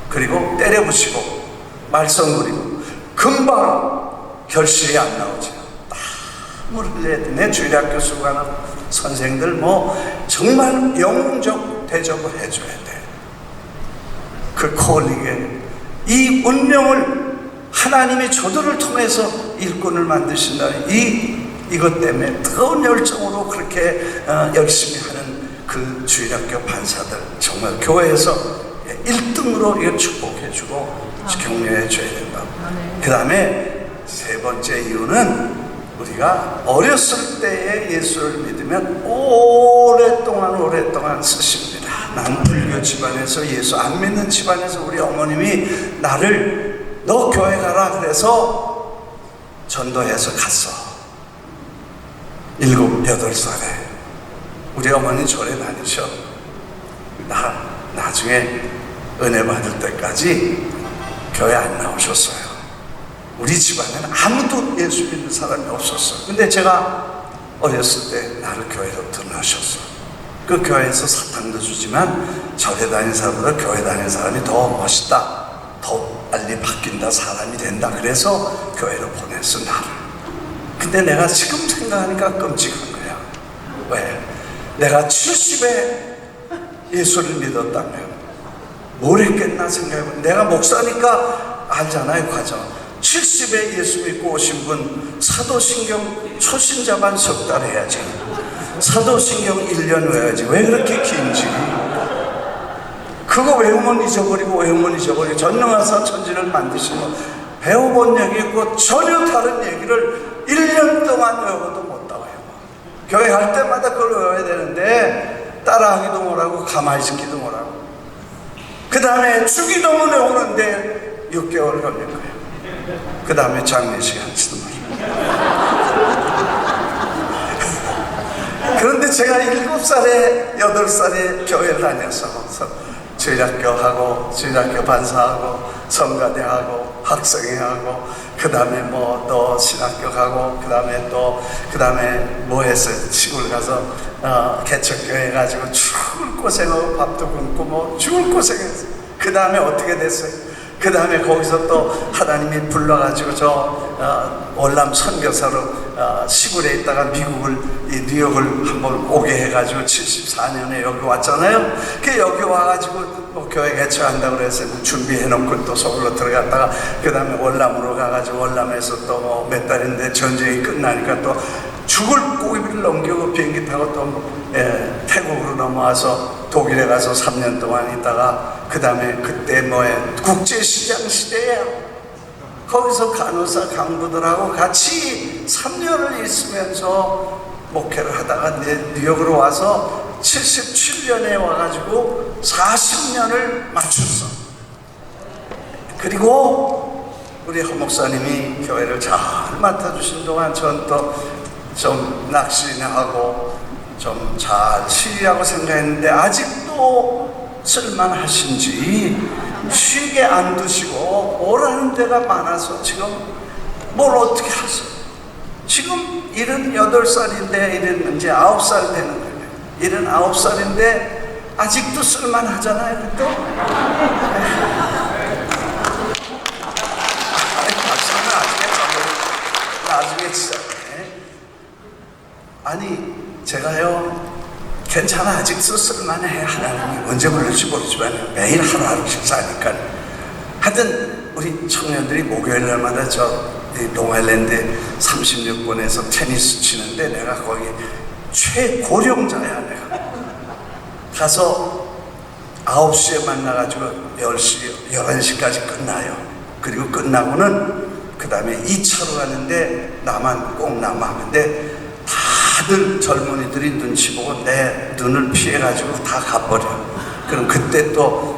그리고 때려부시고 말썽 부리고 금방 결실이 안 나오죠. 땀을 흘려야 돼. 내 주일학교 수강하는 선생들 뭐 정말 영웅적 대접을 해줘야 돼. 그 콜링에 이 운명을 하나님이 저들을 통해서 일꾼을 만드신다는 이것 때문에 뜨거운 열정으로 그렇게 열심히 하는 그 주일학교 반사들 정말 교회에서 1등으로 이거 축복해주고 격려해줘야 된다. 그 다음에 세 번째 이유는 우리가 어렸을 때에 예수를 믿으면 오랫동안 쓰십니다. 난 불교 집안에서 예수 안 믿는 집안에서 우리 어머님이 나를 너 교회 가라 그래서 전도해서 갔어. 7, 8살에 우리 어머니 절에 다니셔. 나중에 은혜 받을 때까지 교회 안 나오셨어요. 우리 집안에는 아무도 예수 믿는 사람이 없었어. 근데 제가 어렸을 때 나를 교회로부터 넣으셨어. 그 교회에서 사탕도 주지만 절에 다니는 사람보다 교회 다니는 사람이 더 멋있다, 더 빨리 바뀐다, 사람이 된다. 그래서 교회로 보냈어 나를. 근데 내가 지금 생각하니까 끔찍한 거야. 왜? 내가 70에 예수를 믿었다면 뭘 했겠나 생각해보면 내가 목사니까 알잖아요 과정. 70에 예수 믿고 오신 분 사도신경 초신자만 석 달 해야지. 사도신경 1년 외워야지. 왜 그렇게 긴지. 그거 외우면 잊어버리고 전능하사 천지를 만드시고 배워본 얘기 있고 전혀 다른 얘기를 1년 동안 외워도 못 다 외워. 교회 할 때마다 그걸 외워야 되는데 따라하기도 뭐라고 가만히 있기도 뭐라고. 그 다음에 주기도문에 오는데 6개월 걸린 거예요. 그 다음에 장례식 하지도 말이에요. 그런데 제가 7살에 8살에 교회를 다녀서 주일학교 하고 주일학교 반사하고 성가대하고 학성회하고 그 다음에 뭐 또 신학교 가고 그 다음에 뭐 했어요. 시골 가서 개척교회 가지고 죽을 고생하고 밥도 굶고 뭐 죽을 고생했어요. 그 다음에 어떻게 됐어요? 그 다음에 거기서 또 하나님이 불러가지고 월남 선교사로 시골에 있다가 미국을 뉴욕을 한번 오게 해가지고 74년에 여기 왔잖아요. 그 여기 와가지고 뭐 교회 개척한다고 그래서 준비해놓고 또 서울로 들어갔다가 그 다음에 월남으로 가가지고 월남에서 또 뭐 몇 달인데 전쟁이 끝나니까 또 죽을 고기를 넘기고 비행기 타고 또 태국으로 넘어와서 독일에 가서 3년 동안 있다가 그 다음에 그때 국제시장 시대야. 거기서 간호사 강부들하고 같이 3년을 있으면서 목회를 하다가 뉴욕으로 와서 77년에 와가지고 40년을 맞췄어. 우리 허 목사님이 교회를 잘 맡아주신 동안 전 또 좀 낙심하고 좀 잘 치리라고 생각했는데 아직도 쓸만하신지 쉬게 안 두시고 오라는 데가 많아서 지금 뭘 어떻게 하세요? 지금 78살인데 이제 9살 되는 거예요. 79살인데 아직도 쓸만하잖아요. 또 나중에 진짜 아니 제가요 괜찮아 아직도 쓸만해 하나님이 언제 부를지 모르지만 매일 하루하루씩 사니까 하여튼 우리 청년들이 목요일 날마다 저 롱아일랜드 36번에서 테니스 치는데 내가 거기 최고령자야. 내가 가서 9시에 만나가지고 10시, 11시까지 끝나요. 그리고 끝나고는 그 다음에 2차로 가는데 나만 꼭 남았는데 다들 젊은이들이 눈치 보고 내 눈을 피해가지고 다 가버려. 그럼 그때 또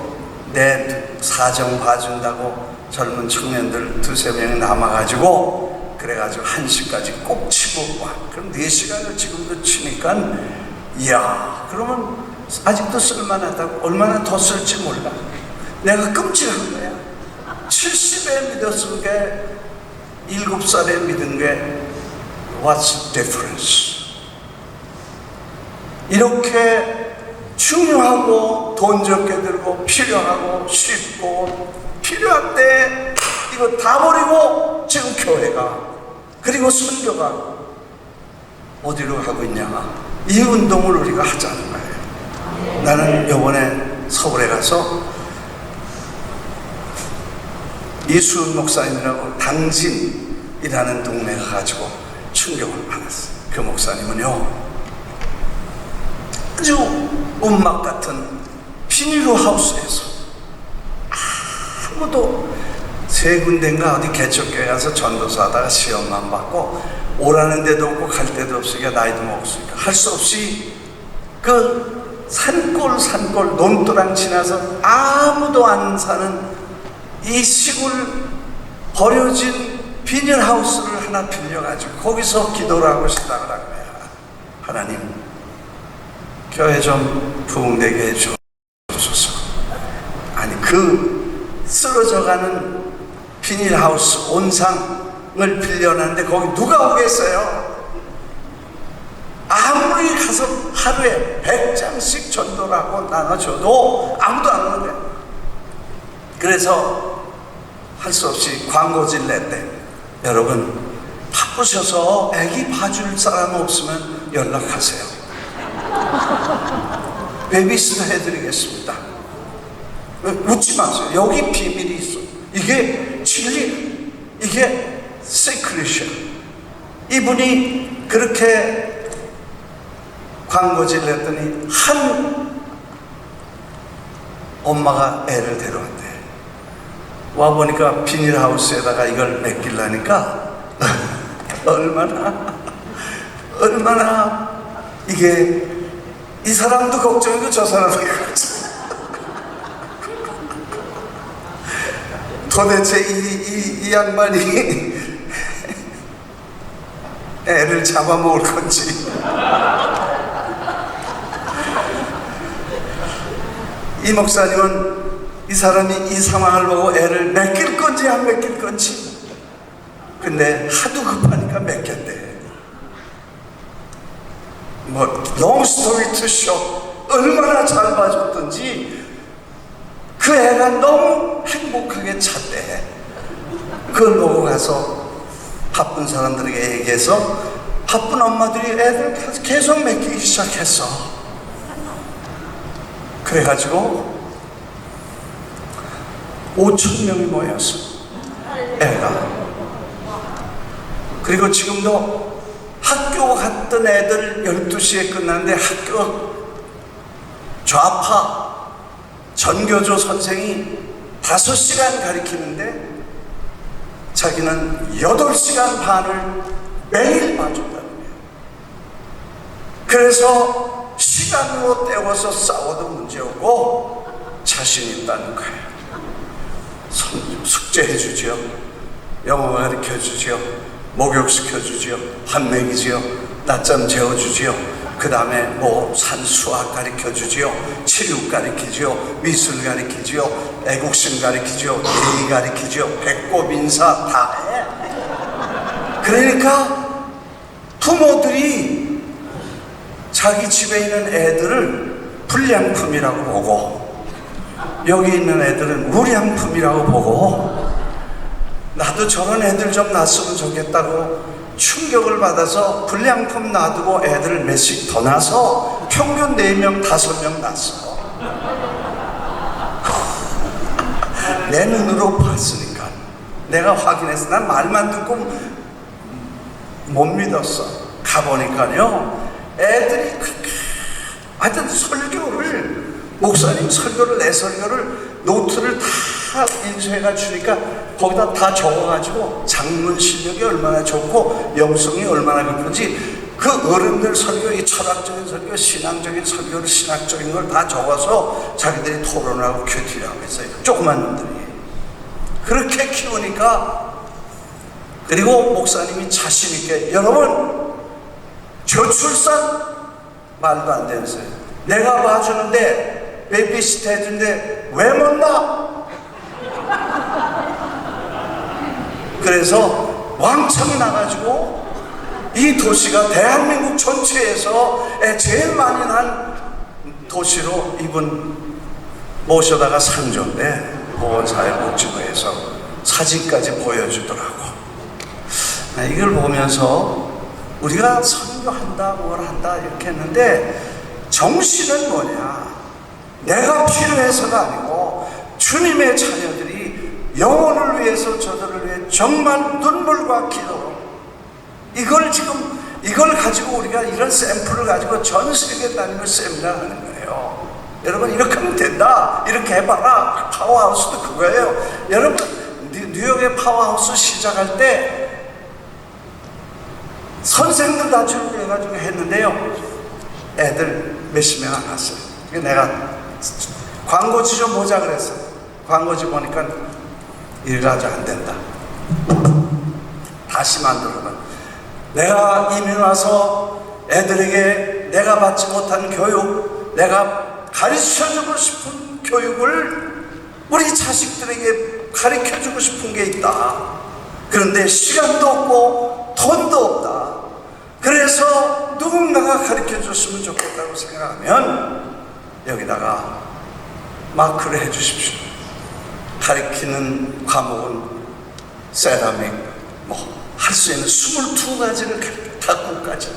내 사정 봐준다고 젊은 청년들 2-3명 남아가지고 그래가지고 1시까지 꼭 치고 와. 그럼 4시간을 지금도 치니까 이야 그러면 아직도 쓸만하다고. 얼마나 더 쓸지 몰라. 내가 끔찍한 거야. 70에 믿었은 게 7살에 믿은 게 What's the difference? 이렇게 중요하고 돈 적게 들고 필요하고 쉽고 필요할 때 이거 다 버리고 지금 교회가 그리고 선교가 어디로 가고 있냐. 이 운동을 우리가 하자는 거예요. 나는 이번에 서울에 가서 이수은 목사님이라고 당진이라는 동네 가가지고 충격을 받았어요. 그 목사님은요 아주 운막 같은 비닐로 하우스에서 아무도 3군데인가 어디 개척교회 가서 전도사 하다가 시험만 받고 오라는 데도 없고 갈 데도 없으니까 나이도 먹었으니까 할 수 없이 그 산골 논두랑 지나서 아무도 안 사는 이 시골 버려진 비닐하우스를 하나 빌려가지고 거기서 기도를 하고 싶다고 한 거야. 하나님 교회 좀 부흥되게 해주소서. 아니 그 쓰러져가는 비닐하우스 온상을 빌려놨는데 거기 누가 오겠어요? 아무리 가서 하루에 100장씩 전도를 하고 나눠줘도 아무도 안 오는 거야. 그래서 할 수 없이 광고지를 냈대. 여러분 바쁘셔서 애기 봐줄 사람 없으면 연락하세요. 베이비시터 해드리겠습니다. 웃지 마세요. 여기 비밀이 있어. 이게 진리, 이게 시크릿이야. 이분이 그렇게 광고지를 냈더니 한 엄마가 애를 데려왔대. 와보니까 비닐하우스에다가 이걸 맡기려니까 얼마나 이게 이 사람도 걱정이고 저 사람도 걱정. 도대체 이 양반이 애를 잡아먹을 건지 이 목사님은 이 사람이 이 상황을 보고 애를 맡길 건지 안 맡길 건지 근데 하도 급하니까 맡겼대. 뭐 long story to show 얼마나 잘 봐줬던지 그 애가 너무 행복하게 찼대. 그걸 보고 가서 바쁜 사람들에게 얘기해서 바쁜 엄마들이 애들 계속 맡기기 시작했어. 그래가지고 5,000명이 모였어 애가. 그리고 지금도 학교 갔던 애들 12시에 끝났는데 학교 좌파 전교조 선생이 5시간 가르치는데 자기는 8시간 반을 매일 봐준다는 거예요. 그래서 시간으로 때워서 싸워도 문제없고 자신 있다는 거예요. 숙제해 주죠. 영어 가르쳐주지요. 목욕시켜주지요. 밥 먹이지요. 낮잠 재워주지요. 그 다음에 뭐 산수학 가르쳐주지요. 체육 가르치지요. 미술 가르치지요. 애국심 가르치지요. 예의 가르치지요. 배꼽 인사 다 해. 그러니까 부모들이 자기 집에 있는 애들을 불량품이라고 보고 여기 있는 애들은 무량품이라고 보고 나도 저런 애들 좀 낳았으면 좋겠다고 충격을 받아서 불량품 놔두고 애들 몇씩 더 낳아서 평균 4명, 5명 낳았어. 내 눈으로 봤으니까 내가 확인해서 난 말만 듣고 못 믿었어. 가보니까요 애들이 하여튼 설교를 목사님 설교를 내 설교를 노트를 다 인쇄해가 주니까 거기다 다 적어가지고 장문 실력이 얼마나 좋고 영성이 얼마나 깊은지 그 어른들 설교, 이 철학적인 설교, 신앙적인 설교를 신학적인 걸 다 적어서 자기들이 토론하고 큐티라고 했어요. 조그만 놈들이 그렇게 키우니까 그리고 목사님이 자신 있게 여러분 저출산 말도 안 되는 소리 내가 봐주는데 베이비시터 해주는데 왜 못 나? 그래서 왕창 나가지고 이 도시가 대한민국 전체에서 제일 많이 난 도시로 이분 모셔다가 상조인데 보건사회복지부에서 사진까지 보여주더라고. 이걸 보면서 우리가 선교한다 뭘 한다 이렇게 했는데 정신은 뭐냐, 내가 필요해서가 아니고 주님의 자녀들이 영혼을 위해서 저들을 위해 정말 눈물과 기도로 이걸 가지고 우리가 이런 샘플을 가지고 전 세계 다니며 세미나 하는 거예요. 여러분 이렇게 하면 된다, 이렇게 해봐라. 파워하우스도 그거예요. 여러분 뉴욕의 파워하우스 시작할 때 선생들 다 출국해가지고 했는데요 애들 몇십 명 안 왔어요. 내가 광고지 좀 보자 그랬어. 광고지 보니까 이래가지고 안 된다. 다시 만들어봐. 내가 이민 와서 애들에게 내가 받지 못한 교육, 내가 가르쳐주고 싶은 교육을 우리 자식들에게 가르쳐주고 싶은 게 있다. 그런데 시간도 없고 돈도 없다. 그래서 누군가가 가르쳐줬으면 좋겠다고 생각하면 여기다가 마크를 해주십시오. 가르치는 과목은 세라믹 할 수 있는 22가지를 탁구까지.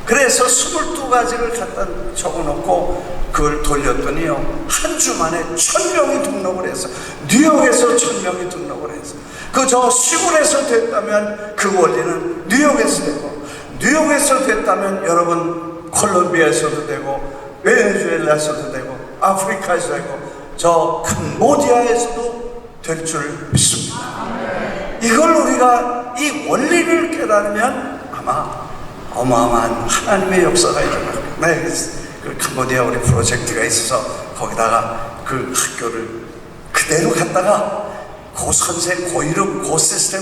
그래서 22가지를 갖다 적어놓고 그걸 돌렸더니요 한 주 만에 1000명이 등록을 해서 뉴욕에서 1000명이 등록을 해서 저 시골에서 됐다면 그 원리는 뉴욕에서 되고 뉴욕에서 됐다면 여러분 콜롬비아에서도 되고 베네수엘라에서도 되고 아프리카에서 되고 저 캄보디아에서도 될 줄 믿습니다. 이걸 우리가 이 원리를 깨달으면 아마 어마어마한 하나님의 역사가 일어날 거예요. 그 캄보디아 우리 프로젝트가 있어서 거기다가 그 학교를 그대로 갔다가 고 선생, 고 이름, 고 시스템,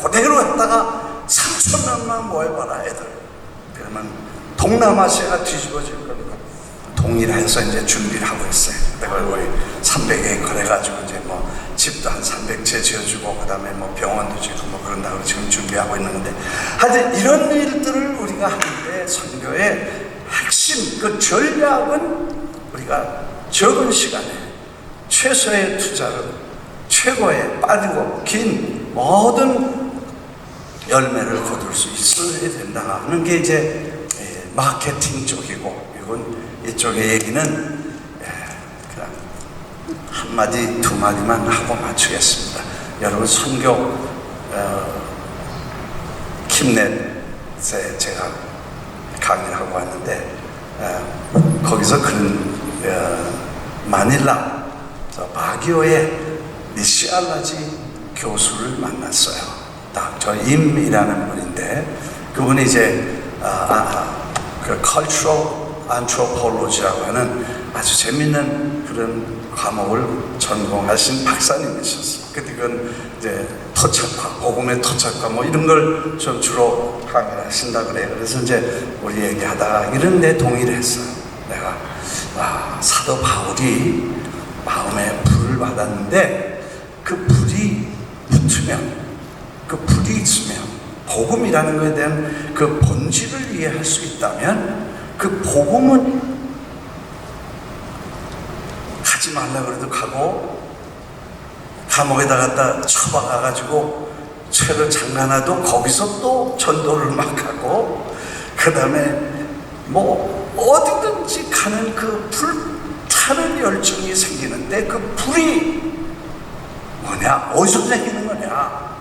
그대로 했다가 3,000명만 모여봐라 애들. 그러면 동남아시아가 뒤집어질 겁니다. 동일해서 이제 준비를 하고 있어요. 내가 거의 300에이커 해가지고 이제 뭐 집도 한 300채 지어주고 그 다음에 뭐 병원도 짓고 뭐 그런다고 지금 준비하고 있는 건데 하여튼 이런 일들을 우리가 하는데 선교의 핵심 그 전략은 우리가 적은 시간에 최소의 투자로 최고의 빠르고 긴 모든 열매를 거둘 수 있어야 된다 하는 게 이제 마케팅 쪽이고 이쪽의 얘기는 그냥 한마디 두 마디만 하고 마치겠습니다. 여러분 선교 킴넷에 제가 강의를 하고 왔는데 거기서 그런 마닐라 바기오의 미시알라지 교수를 만났어요. 닥터 임이라는 분인데 그분이 이제 그 cultural anthropology라고 하는 아주 재밌는 그런 과목을 전공하신 박사님이셨어요. 근데 그건 이제 토착화, 복음의 토착화 뭐 이런 걸 좀 주로 강의를 하신다 그래요. 그래서 이제 우리 얘기하다가 이런 데 동의를 했어요. 내가 사도 바울이 마음에 불을 받았는데 그 불이 붙으면, 그 불이 있으면, 복음이라는 것에 대한 그 본질을 이해할 수 있다면 그 복음은 가지 말라 그래도 가고, 감옥에다 갖다 처박아가지고 죄를 장난해도 거기서 또 전도를 막 하고, 그 다음에 뭐 어디든지 가는 그 불타는 열정이 생기는데 그 불이 뭐냐? 어디서 생기는 거냐?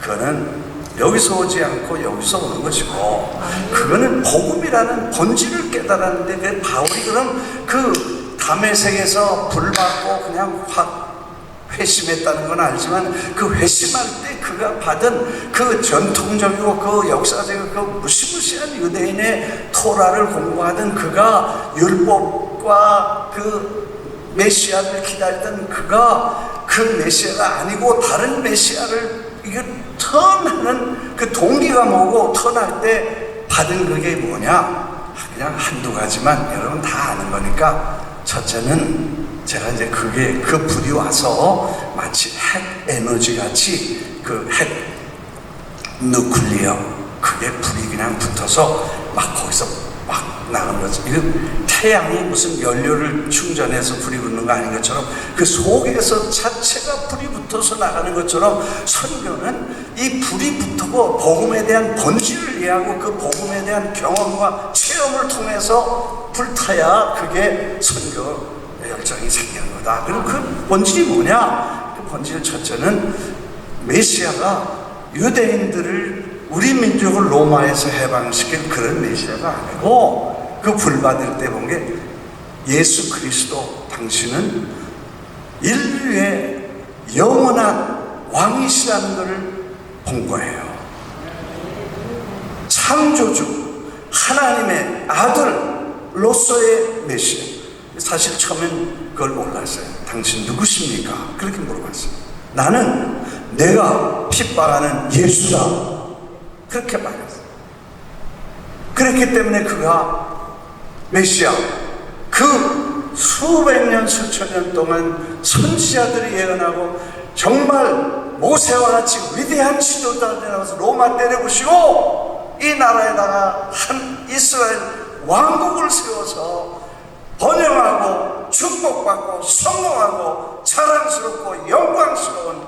그거는 여기서 오지 않고 여기서 오는 것이고, 그거는 복음이라는 본질을 깨달았는데, 그 바울이 그럼 그 다메섹에서 불 받고 그냥 확 회심했다는 건 알지만, 그 회심할 때 그가 받은 그 전통적이고 그 역사적이고 그 무시무시한 유대인의 토라를 공부하던 그가, 율법과 그 메시아를 기다리던 그가 그 메시아가 아니고 다른 메시아를 이게 턴하는 그 동기가 뭐고, 턴할 때 받은 그게 뭐냐? 그냥 한두 가지만 여러분 다 아는 거니까. 첫째는 제가 이제 그게 그 불이 와서 마치 핵 에너지 같이 그 핵 누클리어, 그게 불이 그냥 붙어서 막 거기서 막 나는 거죠. 이거 태양이 무슨 연료를 충전해서 불이 붙는 거 아닌 것처럼 그 속에서 자체가 불이 붙어서 나가는 것처럼, 선교는 이 불이 붙고 복음에 대한 본질을 이해하고 그 복음에 대한 경험과 체험을 통해서 불타야 그게 선교 열정이 생기는 거다. 그리고 그 본질이 뭐냐? 그 본질 첫째는 메시아가 유대인들을, 우리 민족을 로마에서 해방시킨 그런 메시아가 아니고, 그 불 받을 때 본 게 예수 그리스도, 당신은 인류의 영원한 왕이시라는 것을 본 거예요. 창조주, 하나님의 아들로서의 메시아. 사실 처음엔 그걸 몰랐어요. 당신 누구십니까? 그렇게 물어봤어요. 나는 내가 핍박하는 예수다. 그렇게 말했어요. 그렇기 때문에 그가 메시아, 그 수백 년, 수천 년 동안 선지자들이 예언하고 정말 모세와 같이 위대한 지도자들이 나와서 로마 때려부시고 이 나라에다가 한 이스라엘 왕국을 세워서 번영하고 축복받고 성공하고 자랑스럽고 영광스러운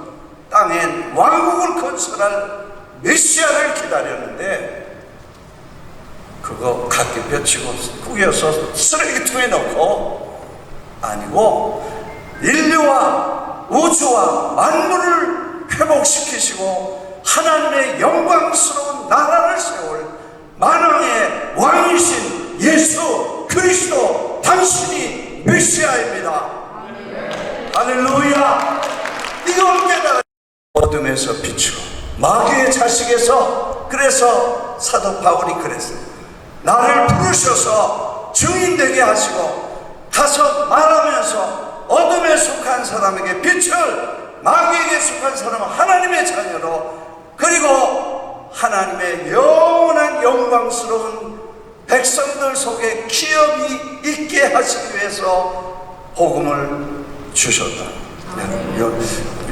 땅에 왕국을 건설할 메시아를 기다렸는데, 그거 각기 뼈치고 구겨서 쓰레기통에 넣고, 아니고 인류와 우주와 만물을 회복시키시고 하나님의 영광스러운 나라를 세울 만왕의 왕이신 예수 그리스도, 당신이 메시아입니다. 할렐루야. 이걸 깨달아 어둠에서 비추고 마귀의 자식에서, 그래서 사도 바울이 그랬어요. 나를 부르셔서 증인되게 하시고 가서 말하면서 어둠에 속한 사람에게 빛을, 마귀에게 속한 사람은 하나님의 자녀로, 그리고 하나님의 영원한 영광스러운 백성들 속에 기업이 있게 하시기 위해서 복음을 주셨다.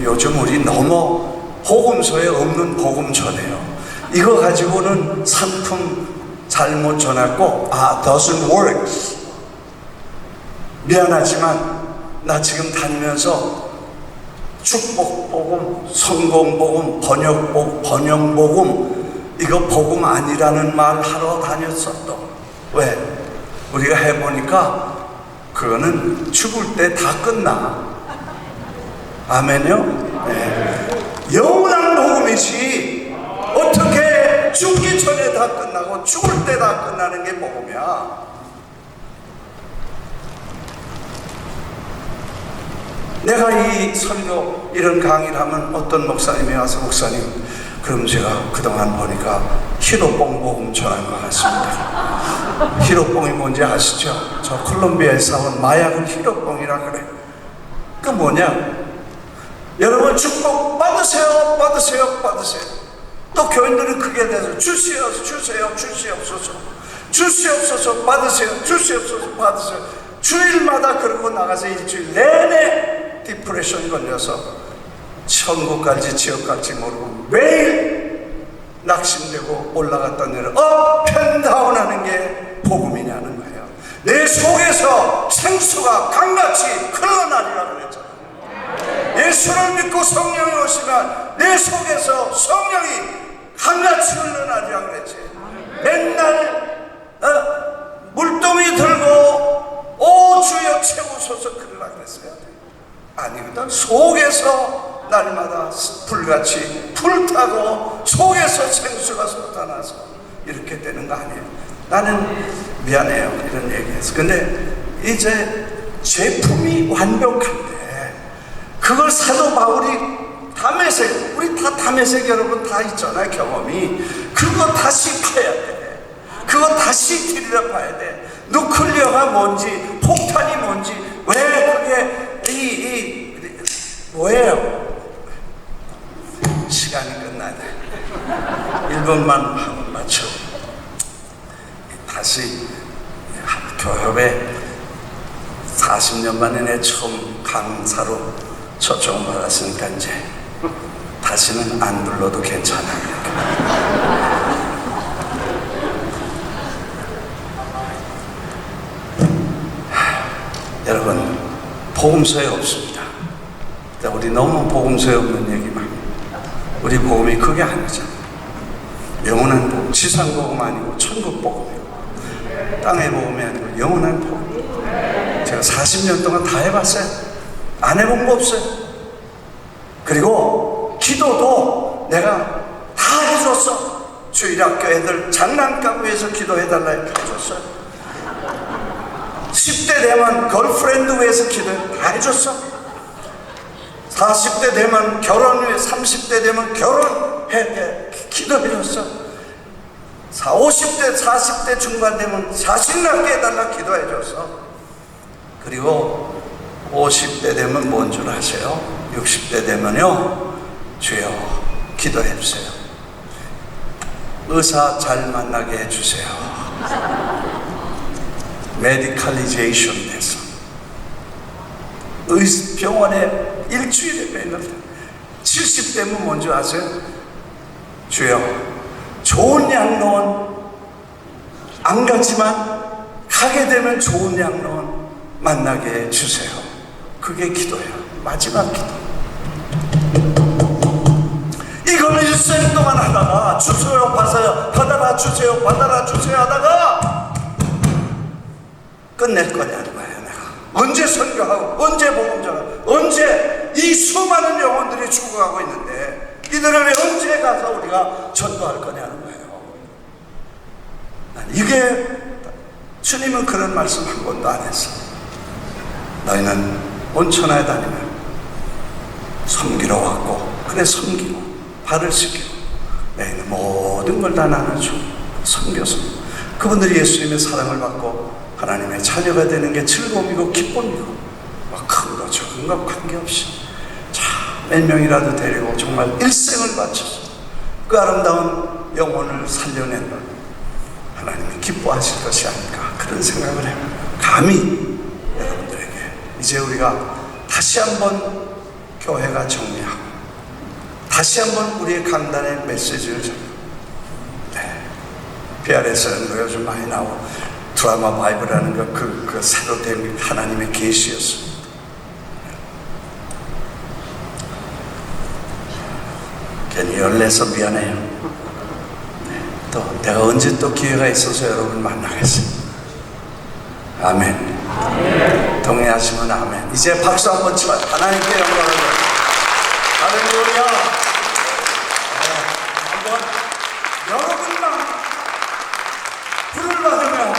요즘 우리 너무 복음서에 없는 복음 전해요. 이거 가지고는 상품 잘못 전했고, doesn't work. 미안하지만 나 지금 다니면서 축복복음, 성공복음, 번영복음, 이거 복음 아니라는 말 하러 다녔어. 또 왜? 우리가 해보니까 그거는 죽을 때 다 끝나. 아멘요? 네. 영원한 복음이지 어떻게 죽기 전에 다 끝나고 죽을 때 다 끝나는 게 복음이야. 내가 이 설교 이런 강의를 하면 어떤 목사님이 와서, 목사님, 그럼 제가 그동안 보니까 히로뽕 복음 전한 것 같습니다. 히로뽕이 뭔지 아시죠? 저 콜롬비아에서 온 마약을 히로뽕이라 그래. 뭐냐? 여러분 축복 받으세요, 받으세요, 받으세요. 또 교인들은 그게 돼서 주시옵소서, 주시옵소서, 받으세요, 주시옵소서, 받으세요. 주일마다 그러고 나가서 일주일 내내 디프레션 걸려서 천국 갈지 지옥 갈지 모르고 매일 낙심되고 올라갔다 내려 업앤다운하는 게 복음이냐는 거예요. 내 속에서 생수가 강같이 흘러나리라 그랬잖아요. 예수를 믿고 성령이 오시면 내 속에서 성령이 강같이 흘러나리라 그랬지. 맨날 물동이 들고 오 주여 채우소서 그러라 그랬어요. 아니거든. 속에서 날마다 불같이 불타고 속에서 생수가 솟아나서 이렇게 되는 거 아니에요. 나는 미안해요 이런 얘기해서. 근데 이제 제품이 완벽한데 그걸 사도 바울이 담에색, 우리 다 담에색 여러분 다 있잖아요. 경험이. 그거 다시 파야 돼. 그거 다시 들여다봐야 돼. 누클리어가 뭔지 폭탄이 뭔지 왜 그게 뭐예요? 시간이 끝나네. 1분만 하고 맞춰. 다시 교협에 40년 만에 내 처음 강사로 초청받았으니까 이제 다시는 안 불러도 괜찮아. 여러분 복음서에 없습니다. 우리 너무 복음서에 없는 얘기만. 우리 복음이 그게 아니잖아. 영원한 복음, 지상 복음 아니고 천국 복음이고 땅의 복음이 아니고 영원한 복음. 제가 40년 동안 다 해봤어요. 안 해본 거 없어요. 그리고 기도도 내가 다 해줬어. 주일학교 애들 장난감 위해서 기도해달라 해줬어요. 10대 되면 걸프렌드 위해서 다 해줬어. 40대 되면 결혼 위해, 30대 되면 결혼해 기도해줬어. 50대 40대 중반 되면 자식 낳게 해달라 기도해줬어. 그리고 50대 되면 뭔 줄 아세요? 60대 되면요, 주여 기도해주세요. 의사 잘 만나게 해주세요. 메디컬리제이션 돼서 병원에 일주일에 맨날 70대면 뭔지 아세요? 주여 좋은 양로원 안 갔지만 가게 되면 좋은 양로원 만나게 해주세요. 그게 기도예요. 마지막 기도. 이걸 일생 동안 하다가 주세요 받아라 주세요 받아라 주세요 하다가 끝낼 거냐는 거예요. 내가 언제 선교하고 언제 복음 전하고 언제 이 수많은 영혼들이 죽어가고 있는데 이들을 언제 가서 우리가 전도할 거냐는 거예요. 이게 주님은 그런 말씀 한 번도 안 했어. 너희는 온천하에 다니면 섬기러 왔고 그래 섬기고 발을 씻기고 너희는 모든 걸 다 나눠주고 섬겨서 그분들이 예수님의 사랑을 받고 하나님의 자녀가 되는 게 즐거움이고 기쁨이고 큰 거 적은 거 관계없이 몇 명이라도 데리고 정말 일생을 바쳐서 그 아름다운 영혼을 살려낸다. 하나님이 기뻐하실 것이 아닐까 그런 생각을 해요. 감히 여러분들에게 이제 우리가 다시 한번 교회가 정리하고 다시 한번 우리의 강단의 메시지를 전하고 PRS라는 거 요즘 많이 나오고 드라마 바이블이라는 거 그 새로 된 하나님의 계시였습니다. 괜히 열내서 미안해요. 또 내가 언제 또 기회가 있어서 여러분 만나겠습니다. 아멘. 동의하시면 아멘. 이제 박수 한번 치면 하나님께 영광을 드립니다. 할렐루야. 한번 여러분만 불을 받으면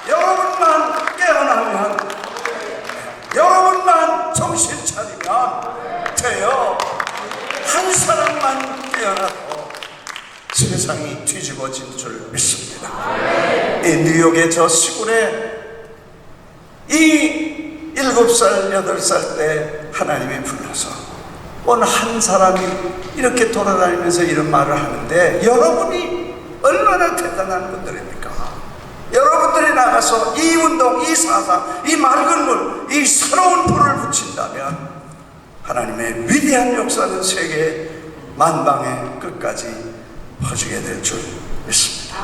여러분만 깨어나면 여러분만 정신 차리면 돼요. 한 사람만 깨어나도 세상이 뒤집어진 줄 믿습니다. 이 뉴욕의 저 시골에 이 7살, 8살 때 하나님이 불러서 어느 한 사람이 이렇게 돌아다니면서 이런 말을 하는데, 여러분이 얼마나 대단한 분들입니까? 여러분들이 나가서 이 운동, 이 사상, 이 맑은 물, 이 새로운 불을 붙인다면 하나님의 위대한 역사는 세계 만방의 끝까지 퍼지게 될 줄 믿습니다.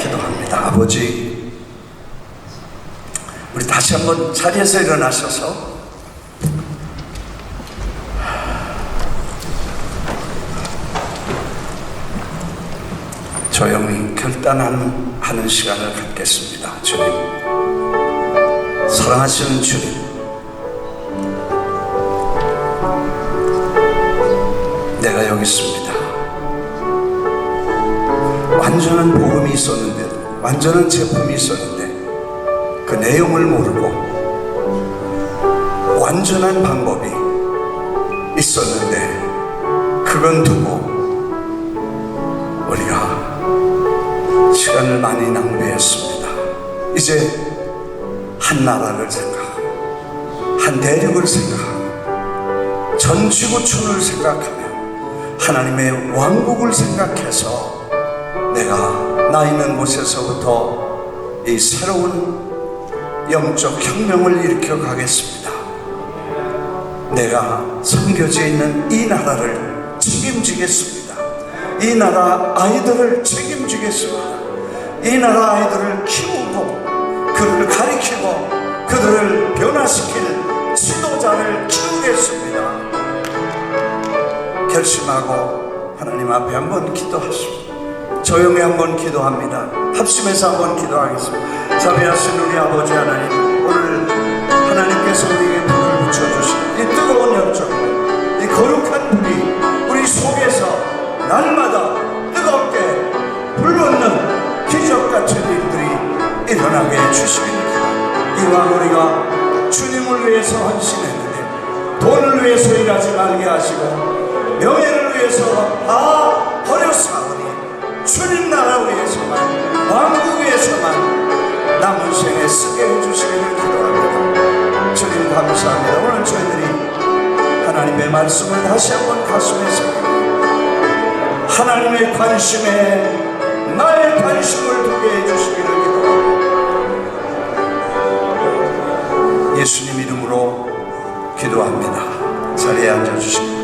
기도합니다. 아버지, 우리 다시 한번 자리에서 일어나셔서 조용히 결단하는 시간을 갖겠습니다. 주님, 사랑하시는 주님, 내가 여기 있습니다. 완전한 복음이 있었는데, 완전한 제품이 있었는데 그 내용을 모르고 완전한 방법이 있었는데 그건 두고 우리가 시간을 많이 낭비했습니다. 이제 한 나라를 생각하고 한 대륙을 생각하고 전 지구촌을 생각하며 하나님의 왕국을 생각해서 내가 나 있는 곳에서부터 이 새로운 영적 혁명을 일으켜 가겠습니다. 내가 선교지에 있는 이 나라를 책임지겠습니다. 이 나라 아이들을 책임지겠습니다. 이 나라 아이들을 키우고 그들을 가리키고 그들을 변화시킬 지도자를 키우겠습니다. 결심하고 하나님 앞에 한번 기도하십시오. 조용히 한번 기도합니다. 합심해서 한번 기도하겠습니다. 자비하신 우리 아버지 하나님, 오늘 하나님께서 우리에게 불을 붙여주신 이 뜨거운 열정, 이 거룩한 불이 우리 속에서 날마다 뜨겁게 불붙는 기적 같은 일들이 일어나게 해주시옵니다. 이왕 우리가 주님을 위해서 헌신했는데 돈을 위해서 일하지 말게 하시고 명예를 위해서 다 버렸사오니 주님 나라 위해서만, 왕국 위해서만 남은 생에 쓰게 해주시기를 기도합니다. 주님 감사합니다. 오늘 저희들이 하나님의 말씀을 다시 한번 가슴에 새기고 하나님의 관심에 나의 관심을 두게 해주시기를 기도합니다. 예수님 이름으로 기도합니다. 자리에 앉아주시기